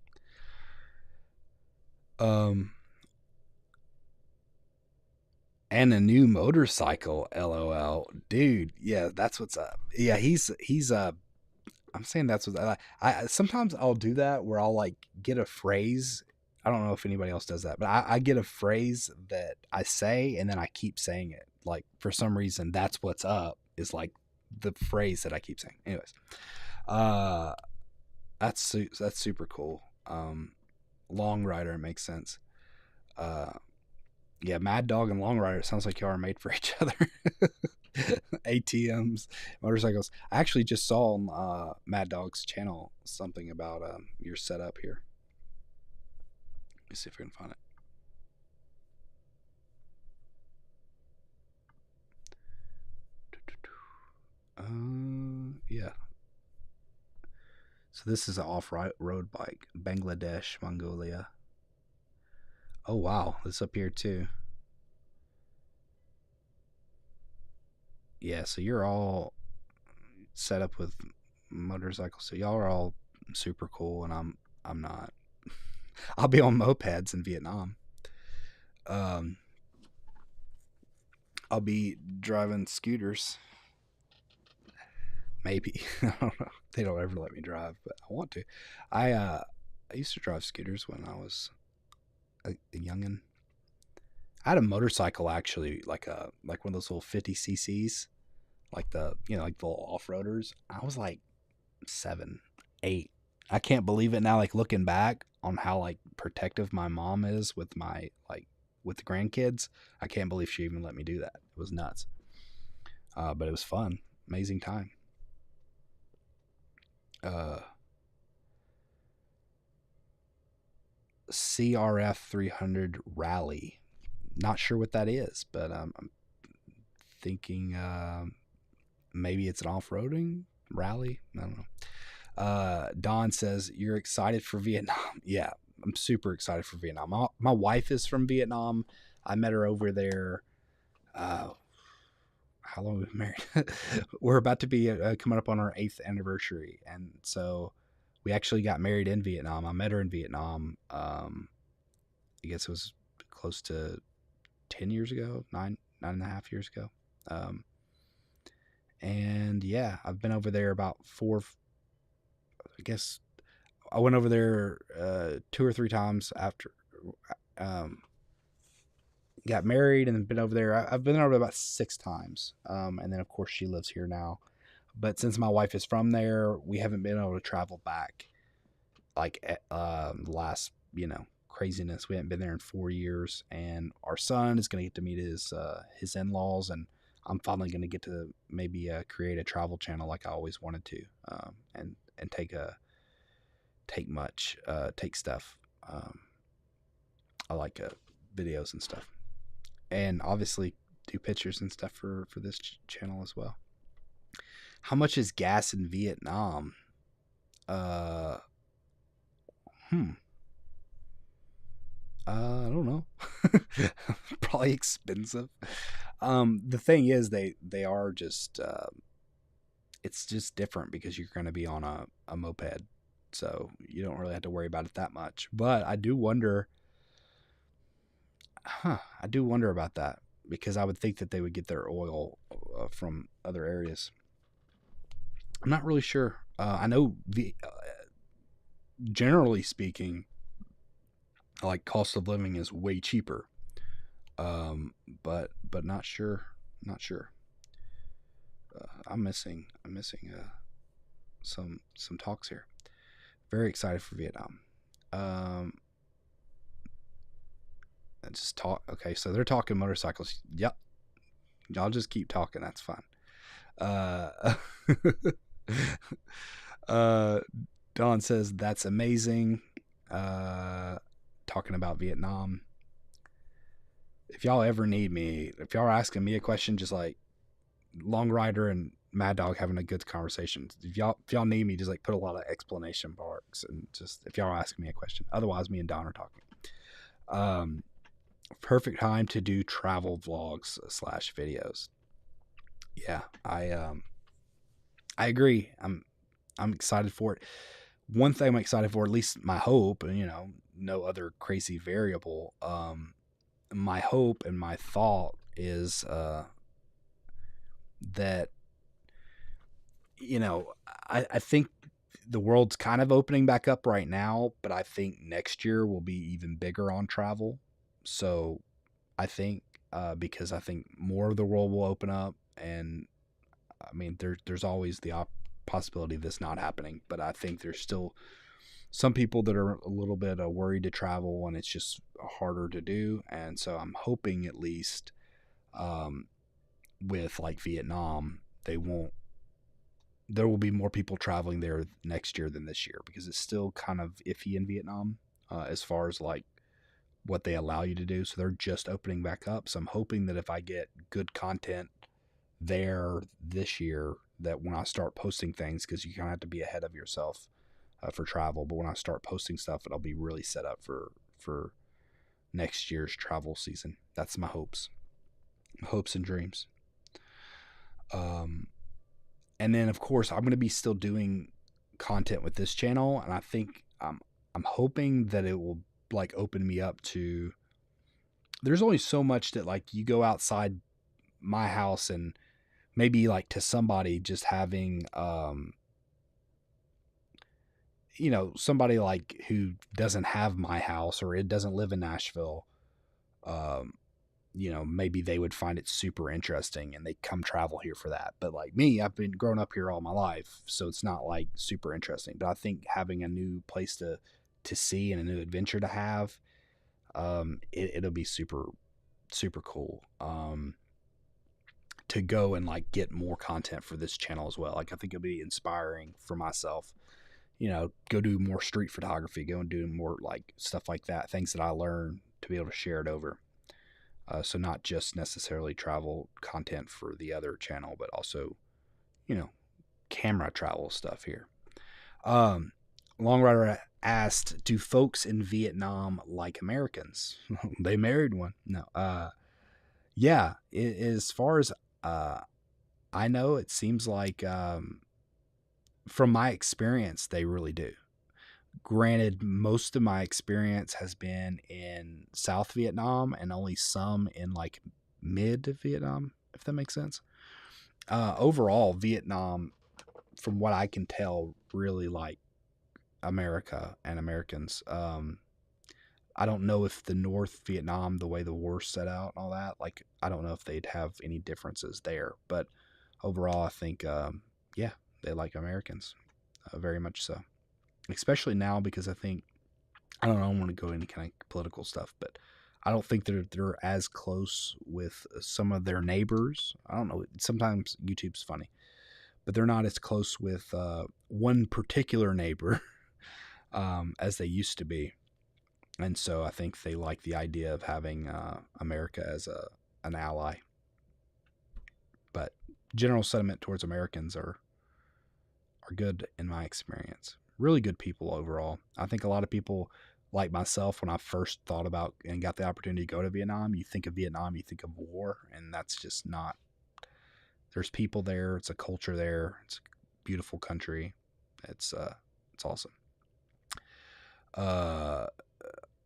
Um, and a new motorcycle, lol, dude. Yeah, that's what's up. Yeah, he's I'm saying that's what I sometimes I'll do that where I'll like get a phrase. I don't know if anybody else does that, but I get a phrase that I say and then I keep saying it. Like for some reason, that's what's up is like the phrase that I keep saying. Anyways, uh, that's super cool. Long Rider makes sense. Uh, yeah, Mad Dog and Long Rider sounds like you are made for each other. ATMs, motorcycles. I actually just saw on Mad Dog's channel something about your setup here. Let me see if we can find it. Yeah. So this is an off-road bike, Bangladesh, Mongolia. Oh wow, this up here too. Yeah, so you're all set up with motorcycles. So y'all are all super cool, and I'm not. I'll be on mopeds in Vietnam. Um, I'll be driving scooters. Maybe I don't know. They don't ever let me drive, but I want to. I used to drive scooters when I was a youngin. I had a motorcycle actually, like one of those little 50 cc's, like like the little off roaders. I was like 7, 8. I can't believe it now. Like looking back on how like protective my mom is with my with the grandkids, I can't believe she even let me do that. It was nuts, but it was fun, amazing time. Uh, CRF 300 Rally. Not sure what that is, but I'm thinking maybe it's an off-roading rally. I don't know. Don says you're excited for Vietnam. Yeah, I'm super excited for Vietnam. My wife is from Vietnam. I met her over there. How long have we been married? We're about to be coming up on our 8th anniversary, and so we actually got married in Vietnam. I met her in Vietnam. I guess it was close to 10 years ago, 9.5 years ago. Um, and yeah, I've been over there about 4. I guess I went over there 2 or 3 times after got married, and been over there. I've been over about 6 times, and then of course she lives here now. But since my wife is from there, we haven't been able to travel back like the last craziness. We haven't been there in 4 years, and our son is going to get to meet his in-laws, and I'm finally going to get to maybe create a travel channel like I always wanted to, and take stuff. I like videos and stuff, and obviously do pictures and stuff for this channel as well. How much is gas in Vietnam? Uh, I don't know. Probably expensive. The thing is, they are just. It's just different because you're going to be on a moped, so you don't really have to worry about it that much. But I do wonder. I do wonder about that because I would think that they would get their oil from other areas. I'm not really sure. I know generally speaking, like cost of living is way cheaper. But not sure. Not sure. I'm missing some talks here. Very excited for Vietnam. Just talk. Okay, so they're talking motorcycles. Yep. Y'all just keep talking. That's fine. Uh, Don says that's amazing. Talking about Vietnam. If y'all ever need me, if y'all are asking me a question, just like Long Rider and Mad Dog having a good conversation. If y'all need me, just like put a lot of explanation marks and just if y'all are asking me a question. Otherwise, me and Don are talking. Perfect time to do travel vlogs slash videos. Yeah, I agree. I'm excited for it. One thing I'm excited for, at least my hope, and no other crazy variable. My hope and my thought is that I think the world's kind of opening back up right now, but I think next year will be even bigger on travel. So I think because I think more of the world will open up, and I mean there's always the possibility of this not happening, but I think there's still some people that are a little bit worried to travel, and it's just harder to do. And so I'm hoping at least um, with like Vietnam, there will be more people traveling there next year than this year, because it's still kind of iffy in Vietnam as far as like what they allow you to do. So they're just opening back up. So I'm hoping that if I get good content there this year, that when I start posting things, because you kind of have to be ahead of yourself for travel, but when I start posting stuff, it'll be really set up for next year's travel season. That's my hopes and dreams. Um, and then of course I'm going to be still doing content with this channel, and I think I'm hoping that it will like open me up to. There's only so much that like you go outside my house and maybe like to somebody just having somebody like who doesn't have my house or it doesn't live in Nashville, um maybe they would find it super interesting and they come travel here for that. But like me, I've been growing up here all my life, so it's not like super interesting. But I think having a new place to see and a new adventure to have, it'll be super cool. To go and like get more content for this channel as well. Like I think it'll be inspiring for myself. Go do more street photography, go and do more like stuff like that, things that I learn to be able to share it over. So not just necessarily travel content for the other channel, but also, you know, camera travel stuff here. Um, Long Rider asked, "Do folks in Vietnam like Americans?" They married one. No. Yeah. As far as uh, I know, it seems like from my experience, they really do. Granted, most of my experience has been in South Vietnam and only some in like mid Vietnam, if that makes sense. Overall, Vietnam, from what I can tell, really like America and Americans. I don't know if the North Vietnam, the way the war set out and all that, like, I don't know if they'd have any differences there. But overall, I think, yeah, they like Americans very much so. Especially now because I think, I don't know, I don't want to go into kind of political stuff, but I don't think they're as close with some of their neighbors. I don't know. Sometimes YouTube's funny, but they're not as close with one particular neighbor as they used to be. And so I think they like the idea of having America as an ally. But general sentiment towards Americans are good in my experience. Really good people overall. I think a lot of people like myself, when I first thought about and got the opportunity to go to Vietnam, you think of Vietnam, you think of war, and that's just not. There's people there. It's a culture there. It's a beautiful country. It's awesome. Uh,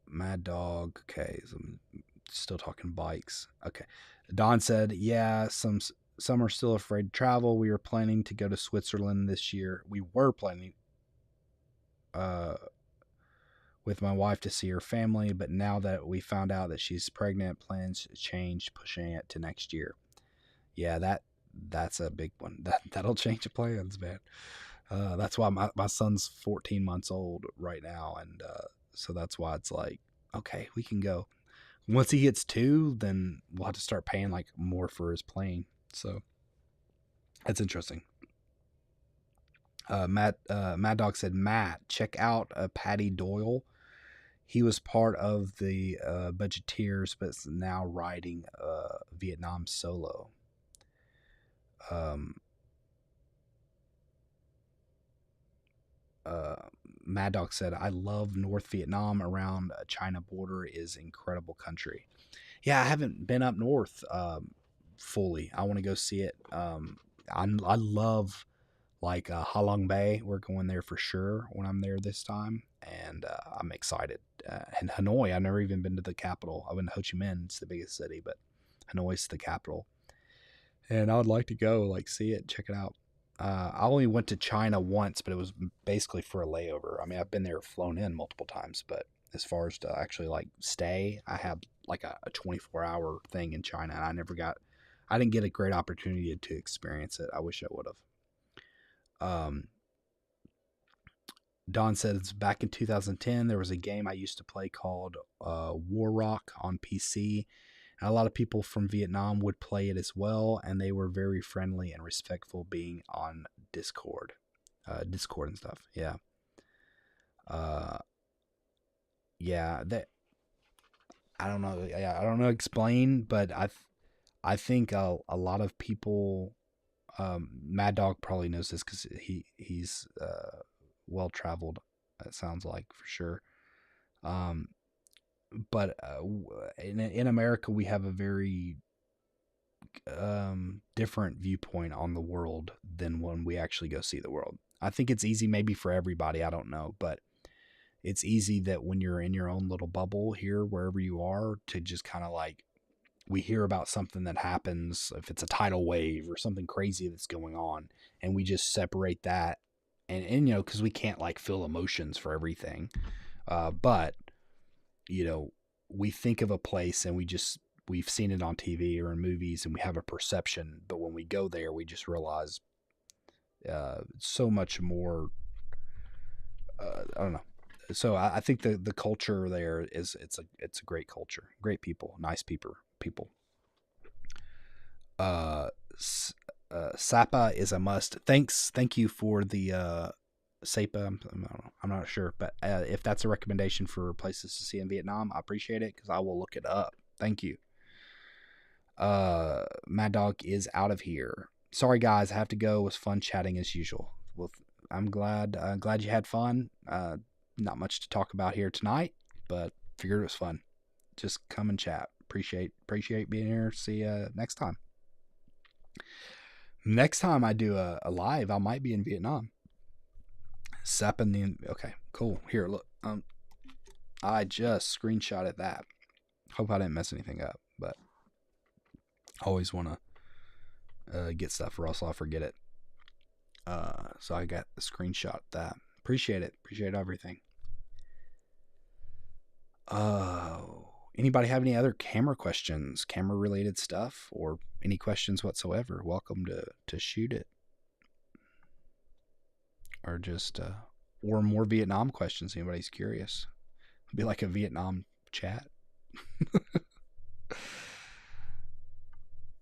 Mad Dog. Okay, so I'm still talking bikes. Okay, Don said, yeah, some are still afraid to travel. We were planning to go to Switzerland this year. We were planning uh, with my wife to see her family, but now that we found out that she's pregnant, plans changed, pushing it to next year. Yeah, that's a big one. That'll change the plans, man. That's why my son's 14 months old right now, and so that's why it's like, okay, we can go. Once he gets 2, then we'll have to start paying like more for his plane. So that's interesting. Mad Dog said, Matt, check out Patty Doyle. He was part of the Budgeteers, but is now riding Vietnam solo. Um, Mad Dog said, I love North Vietnam around China border is incredible country. Yeah, I haven't been up north fully. I want to go see it. I love like Halong Bay. We're going there for sure when I'm there this time, and I'm excited. And Hanoi, I've never even been to the capital. I've been to Ho Chi Minh. It's the biggest city, but Hanoi's the capital, and I would like to go like see it, check it out. I only went to China once, but it was basically for a layover. I mean, I've been there, flown in multiple times, but as far as to actually like stay, I had like a 24-hour thing in China, and I didn't get a great opportunity to experience it. I wish I would have. Don says back in 2010, there was a game I used to play called War Rock on PC. And a lot of people from Vietnam would play it as well, and they were very friendly and respectful being on Discord and stuff. Yeah. Uh, yeah, that I don't know. Yeah, I don't know explain, but I think a lot of people Mad Dog probably knows this cuz he's well traveled, it sounds like for sure. Um, but in America, we have a very different viewpoint on the world than when we actually go see the world. I think it's easy, maybe for everybody, I don't know, but it's easy that when you're in your own little bubble here, wherever you are, to just kind of like we hear about something that happens, if it's a tidal wave or something crazy that's going on, and we just separate that, and you know, because we can't like feel emotions for everything, but you know, we think of a place and we've seen it on TV or in movies and we have a perception, but when we go there, we just realize so much more. I don't know. So I think the culture there is it's a great culture, great people, nice people. Uh, Sapa is a must. Thank you for the Sapa. I'm not sure, but if that's a recommendation for places to see in Vietnam, I appreciate it because I will look it up. Thank you. Mad Dog is out of here. Sorry guys, I have to go. It was fun chatting as usual. Well, I'm glad you had fun. Not much to talk about here tonight, but figured it was fun. Just come and chat. Appreciate being here. See you next time. Next time I do a live, I might be in Vietnam. Sapping the okay, cool. Here, look. I just screenshotted that. Hope I didn't mess anything up, but I always want to get stuff or else I'll forget it. So I got the screenshot of that. Appreciate it. Appreciate everything. Anybody have any other camera questions, camera related stuff, or any questions whatsoever? Welcome to shoot it, or just or more Vietnam questions. Anybody's curious? It'd be like a Vietnam chat.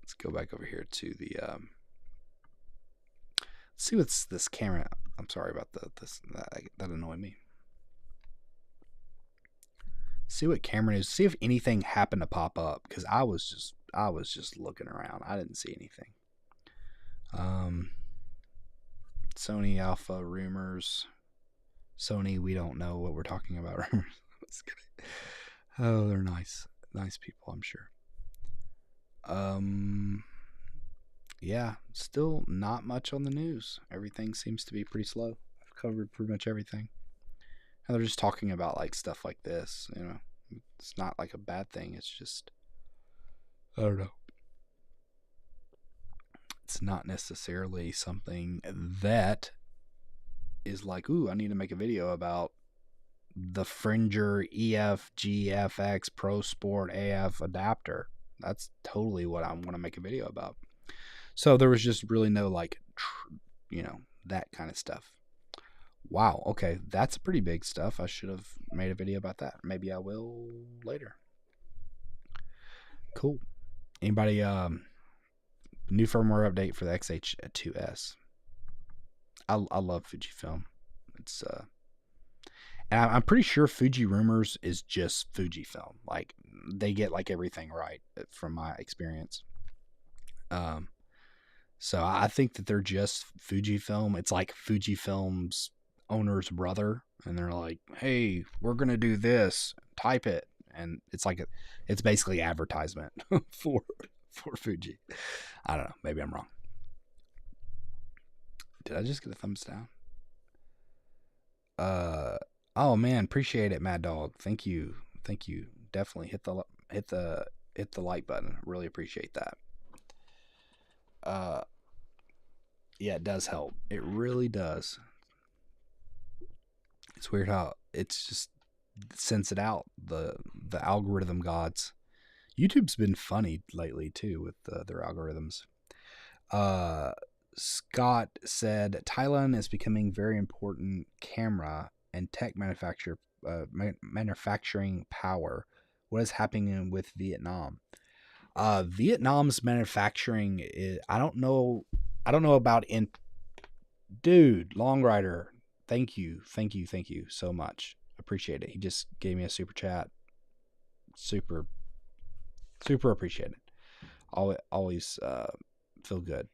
Let's go back over here to the. Let's see what's this camera. I'm sorry about this. That annoyed me. See what camera is. See if anything happened to pop up because I was just looking around. I didn't see anything. Sony Alpha rumors. Sony, we don't know what we're talking about. Rumors. Oh, they're nice people, I'm sure. Yeah, still not much on the news. Everything seems to be pretty slow. I've covered pretty much everything. And they're just talking about like stuff like this, you know. It's not like a bad thing. It's just I don't know. It's not necessarily something that is like, ooh, I need to make a video about the Fringer EF-GFX Pro Sport AF adapter. That's totally what I want to make a video about. So there was just really no like, you know, that kind of stuff. Wow. Okay, that's pretty big stuff. I should have made a video about that. Maybe I will later. Cool. Anybody new firmware update for the X-H2S? I love Fujifilm. It's and I'm pretty sure Fuji Rumors is just Fujifilm. Like they get like everything right from my experience. So I think that they're just Fujifilm. It's like Fujifilm's owner's brother, and they're like, "Hey, we're gonna do this. Type it." and it's basically advertisement for Fuji. I don't know. Maybe I'm wrong. Did I just get a thumbs down? Oh man, appreciate it, Mad Dog. Thank you. Definitely hit the like button. Really appreciate that. Uh, yeah, it does help. It really does. It's weird how it's just sends it out, the algorithm gods. YouTube's been funny lately too with their algorithms. Uh, Scott said Thailand is becoming very important camera and tech manufacturing power. What is happening with Vietnam? Vietnam's manufacturing is, I don't know about in dude, Long Rider. Thank you so much. Appreciate it. He just gave me a super chat. Super appreciate it. Always feel good.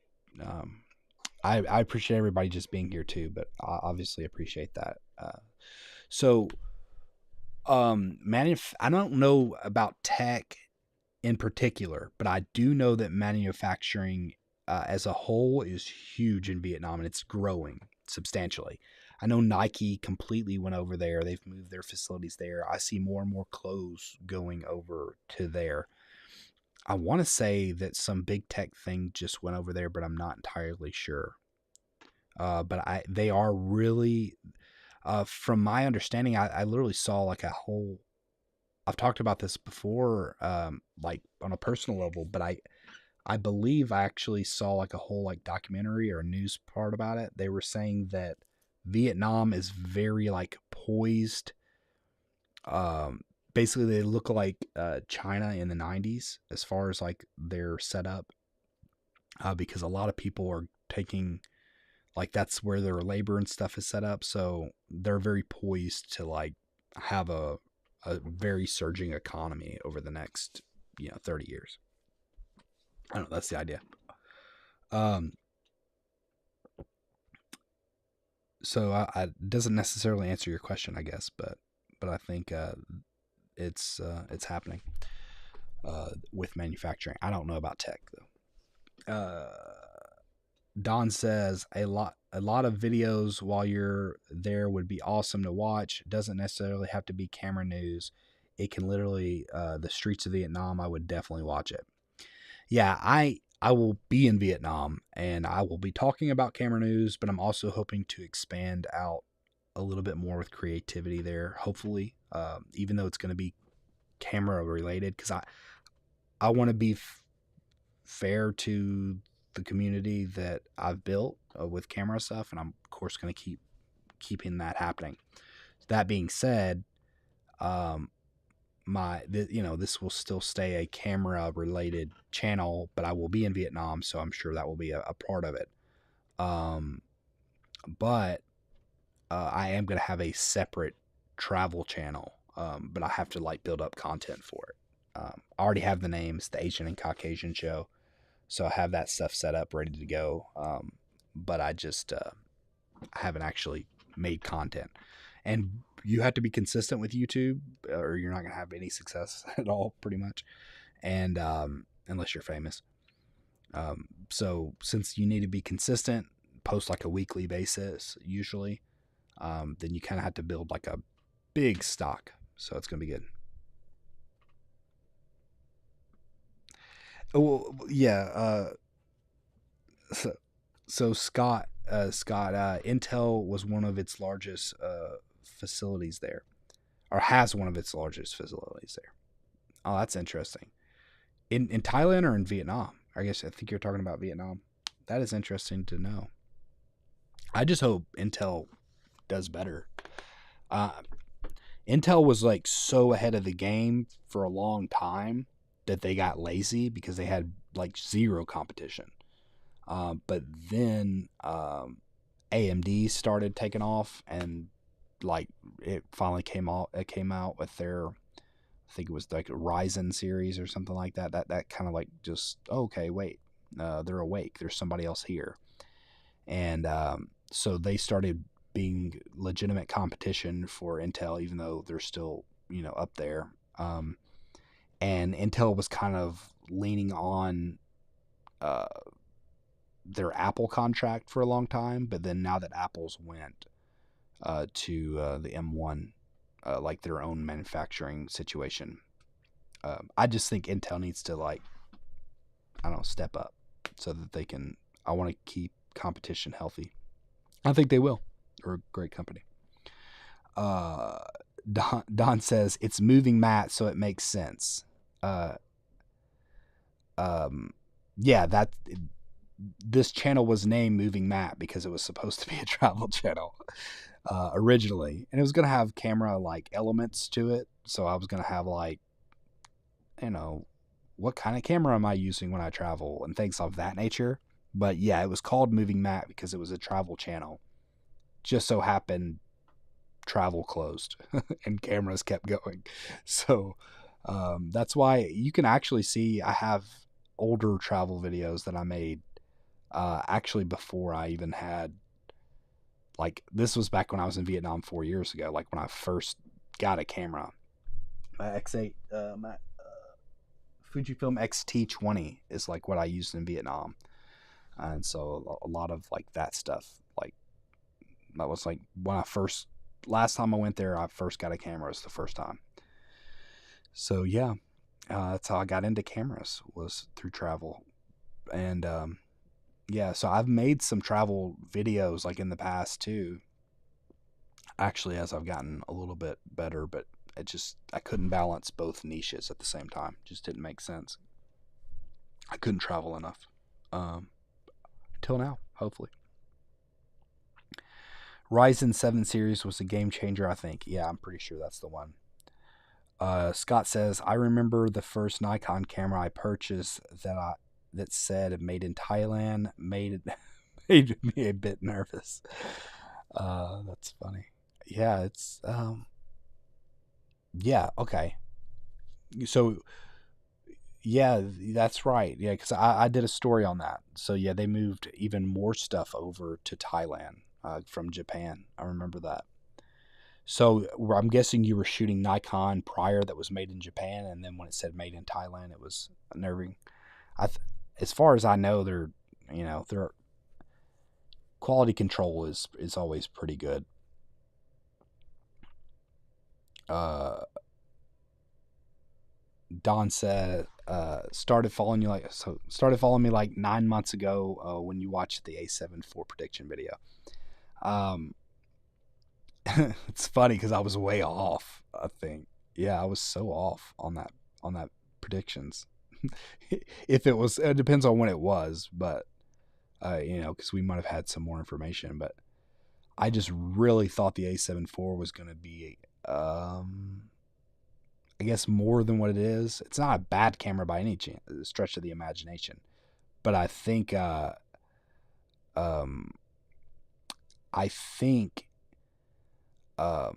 I appreciate everybody just being here too, but I obviously appreciate that. I don't know about tech in particular, but I do know that manufacturing as a whole is huge in Vietnam, and it's growing substantially. I know Nike completely went over there. They've moved their facilities there. I see more and more clothes going over to there. I want to say that some big tech thing just went over there, but I'm not entirely sure. They are really, from my understanding, I literally saw like a whole. I've talked about this before, like on a personal level, but I believe I actually saw like a whole like documentary or news part about it. They were saying that Vietnam is very like poised. Basically they look like China in the 90s as far as like their setup, because a lot of people are taking, like, that's where their labor and stuff is set up, so they're very poised to like have a very surging economy over the next 30 years. I don't know, that's the idea. So I doesn't necessarily answer your question, I guess, but I think it's happening with manufacturing. I don't know about tech though. Don says a lot of videos while you're there would be awesome to watch. It doesn't necessarily have to be camera news. It can literally the streets of Vietnam. I would definitely watch it. Yeah, I will be in Vietnam and I will be talking about camera news, but I'm also hoping to expand out a little bit more with creativity there. Hopefully, even though it's going to be camera related, because I want to be fair to the community that I've built with camera stuff, and I'm of course going to keeping that happening. That being said, this will still stay a camera related channel, but I will be in Vietnam, so I'm sure that will be a part of it. But I am going to have a separate travel channel, but I have to like build up content for it. I already have the names, the Asian and Caucasian show, so I have that stuff set up, ready to go. But I just haven't actually made content. And you have to be consistent with YouTube, or you're not going to have any success at all, pretty much. And unless you're famous. So since you need to be consistent, post like a weekly basis usually, then you kind of have to build like a big stock. So it's going to be good. Oh yeah. So Scott, Intel was one of its largest facilities there, or has one of its largest facilities there. Oh, that's interesting. In Thailand or in Vietnam? I think you're talking about Vietnam. That is interesting to know. I just hope Intel does better. Intel was like so ahead of the game for a long time that they got lazy because they had like zero competition. But then AMD started taking off, and like it finally came out with their, I think it was like a Ryzen series or something like that. That kind of like just, okay, wait, they're awake. There's somebody else here, and so they started being legitimate competition for Intel, even though they're still up there. And Intel was kind of leaning on their Apple contract for a long time, but then now that Apple's went to the M1, like their own manufacturing situation, I just think Intel needs to, like, I don't know, step up so that they can. I want to keep competition healthy. I think they will. They're a great company. Don says it's moving matte, so it makes sense. Yeah, this channel was named Moving Matte because it was supposed to be a travel channel originally, and it was gonna have camera like elements to it. So I was gonna have, like, what kind of camera am I using when I travel and things of that nature. But yeah, it was called Moving Matte because it was a travel channel. Just so happened travel closed and cameras kept going. So that's why you can actually see I have older travel videos that I made actually before I even had, like, this was back when I was in Vietnam 4 years ago, like when I first got a camera. My X8, my Fujifilm X-T20 is like what I used in Vietnam. And so a lot of like that stuff, like that was like when last time I went there, I first got a camera. It was the first time. So yeah, that's how I got into cameras, was through travel. And yeah, so I've made some travel videos like in the past too, actually, as I've gotten a little bit better, but I couldn't balance both niches at the same time. It just didn't make sense. I couldn't travel enough. Until now, hopefully. Ryzen 7 series was a game changer, I think. Yeah, I'm pretty sure that's the one. Scott says, I remember the first Nikon camera I purchased that said made in Thailand made me a bit nervous. That's funny. Yeah, it's yeah, okay. So yeah, that's right. Yeah, because I did a story on that. So yeah, they moved even more stuff over to Thailand from Japan. I remember that. So I'm guessing you were shooting Nikon prior that was made in Japan, and then when it said made in Thailand, it was unnerving. As far as I know, their quality control is always pretty good. Don said, started following me like 9 months ago when you watched the A7 IV prediction video. It's funny because I was way off, I think. Yeah, I was so off on that predictions. If it was, it depends on when it was, but because we might have had some more information. But I just really thought the A7 IV was going to be, I guess, more than what it is. It's not a bad camera by any stretch of the imagination, but I think, I think, I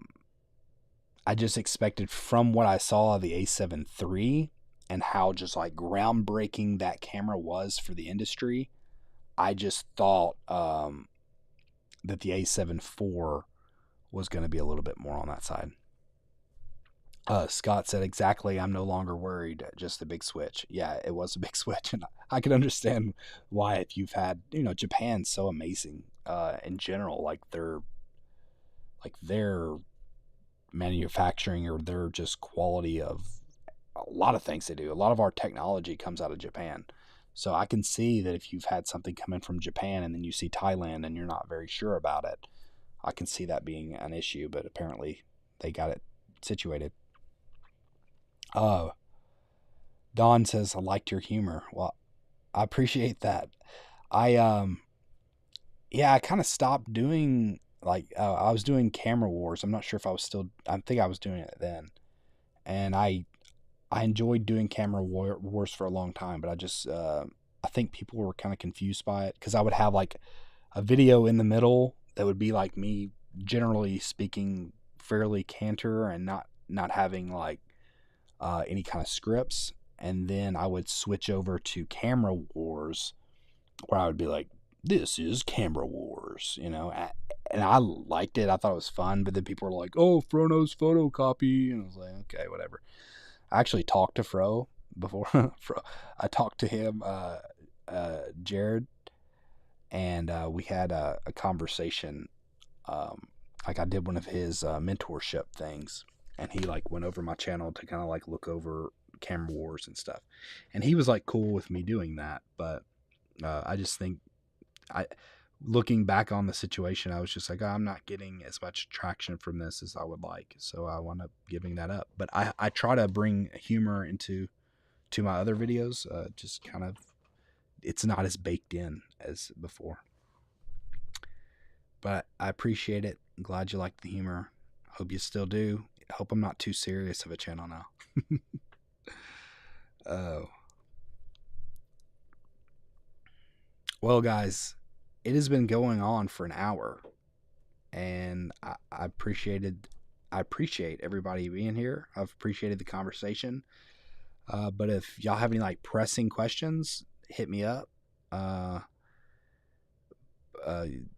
just expected from what I saw of the A7 III and how just like groundbreaking that camera was for the industry. I just thought that the A7 IV was going to be a little bit more on that side. Scott said, exactly, I'm no longer worried, just a big switch. Yeah, it was a big switch, and I can understand why. If you've had, Japan's so amazing in general, like their manufacturing, or their just quality of a lot of things they do. A lot of our technology comes out of Japan. So I can see that if you've had something come in from Japan and then you see Thailand and you're not very sure about it, I can see that being an issue, but apparently they got it situated. Don says, I liked your humor. Well, I appreciate that. I kind of stopped doing, like, I was doing Camera Wars. I'm not sure if I think I was doing it then. And I enjoyed doing Camera Wars for a long time, but I think people were kind of confused by it because I would have like a video in the middle that would be like me, generally speaking, fairly canter and not having like any kind of scripts, and then I would switch over to Camera Wars where I would be like, this is Camera Wars, and I liked it. I thought it was fun, but then people were like, oh, Frono's photocopy, and I was like, okay, whatever. I actually talked to Fro before. I talked to him, Jared, and we had a conversation. Like I did one of his mentorship things, and he like went over my channel to kind of like look over Camera Wars and stuff, and he was like cool with me doing that. But I just think looking back on the situation, I was just like, oh, I'm not getting as much traction from this as I would like, so I wound up giving that up. But I try to bring humor into my other videos, just kind of, it's not as baked in as before. But I appreciate it. I'm glad you like the humor. Hope you still do. Hope I'm not too serious of a channel now. Well, guys, it has been going on for an hour, and I appreciate everybody being here. I've appreciated the conversation. But if y'all have any like pressing questions, hit me up.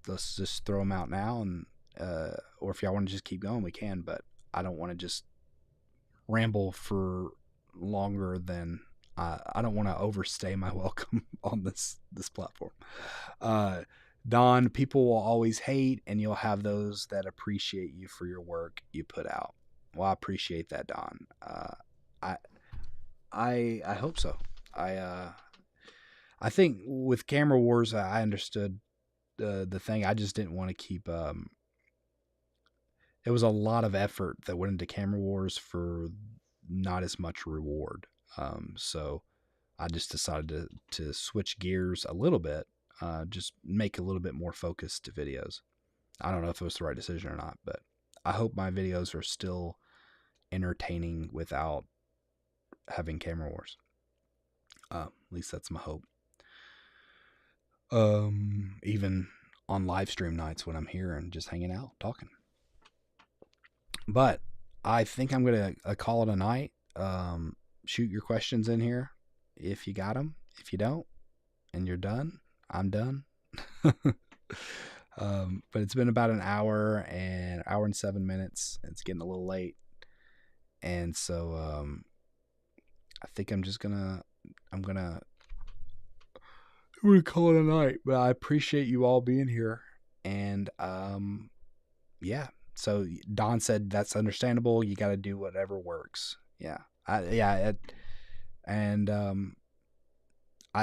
Let's just throw them out now, and or if y'all want to just keep going, we can. But I don't want to just ramble for longer than I don't want to overstay my welcome on this platform. Don, people will always hate, and you'll have those that appreciate you for your work you put out. Well, I appreciate that, Don. I hope so. I think with Camera Wars, I understood the thing. I just didn't want to keep. It was a lot of effort that went into Camera Wars for not as much reward. So I just decided to switch gears a little bit, just make a little bit more focused videos. I don't know if it was the right decision or not, but I hope my videos are still entertaining without having Camera Wars. At least that's my hope. Even on live stream nights when I'm here and just hanging out, talking. But I think I'm going to call it a night. Shoot your questions in here if you got them. If you don't and you're done, I'm done. But it's been about an hour and 7 minutes. It's getting a little late. And so I think I'm going to call it a night. But I appreciate you all being here. And yeah. So Don said that's understandable. You got to do whatever works. Yeah. I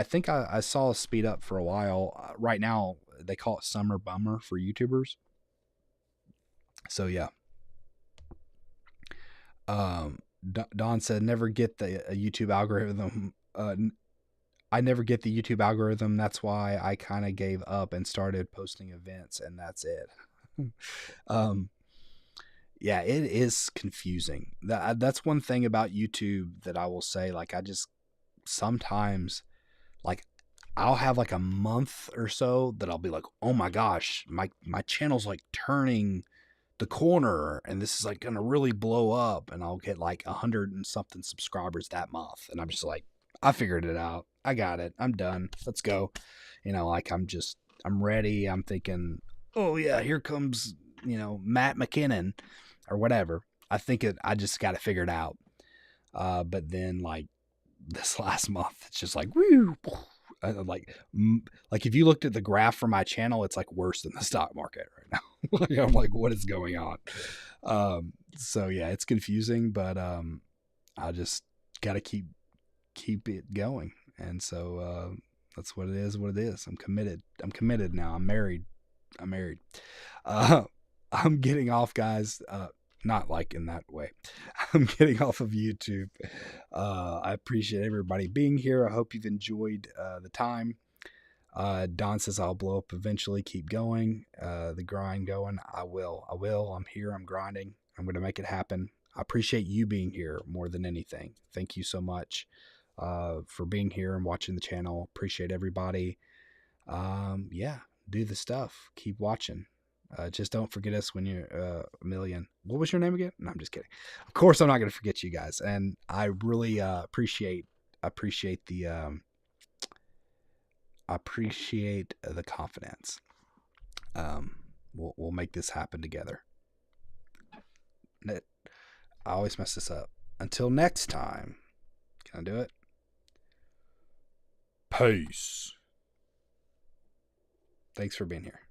think I saw a speed up for a while. Right now, they call it Summer Bummer for YouTubers. So yeah. Don said, never get the YouTube algorithm. I never get the YouTube algorithm. That's why I kind of gave up and started posting events, and that's it. Yeah, it is confusing. That's one thing about YouTube that I will say. Like, I just sometimes, like, I'll have like a month or so that I'll be like, oh my gosh, my channel's like turning the corner, and this is like gonna really blow up, and I'll get like 100 and something subscribers that month, and I'm just like, I figured it out. I got it. I'm done. Let's go. You know, like I'm ready. I'm thinking, oh yeah, here comes, Matt McKinnon or whatever. I just got to figure it out. But then like this last month, it's just like, woo, like if you looked at the graph for my channel, it's like worse than the stock market right now. Like, I'm like, what is going on? So yeah, it's confusing, but I just got to keep it going. And so that's what it is. I'm committed now. I'm married. I'm getting off, guys. Not like in that way. I'm getting off of YouTube. I appreciate everybody being here. I hope you've enjoyed the time. Don says I'll blow up eventually. Keep going. The grind going. I will. I'm here. I'm grinding. I'm going to make it happen. I appreciate you being here more than anything. Thank you so much for being here and watching the channel. Appreciate everybody. Yeah, do the stuff. Keep watching. Just don't forget us when you're a million. What was your name again? No, I'm just kidding. Of course, I'm not going to forget you guys. And I really appreciate the confidence. We'll make this happen together. I always mess this up. until next time, can I do it? Peace. Thanks for being here.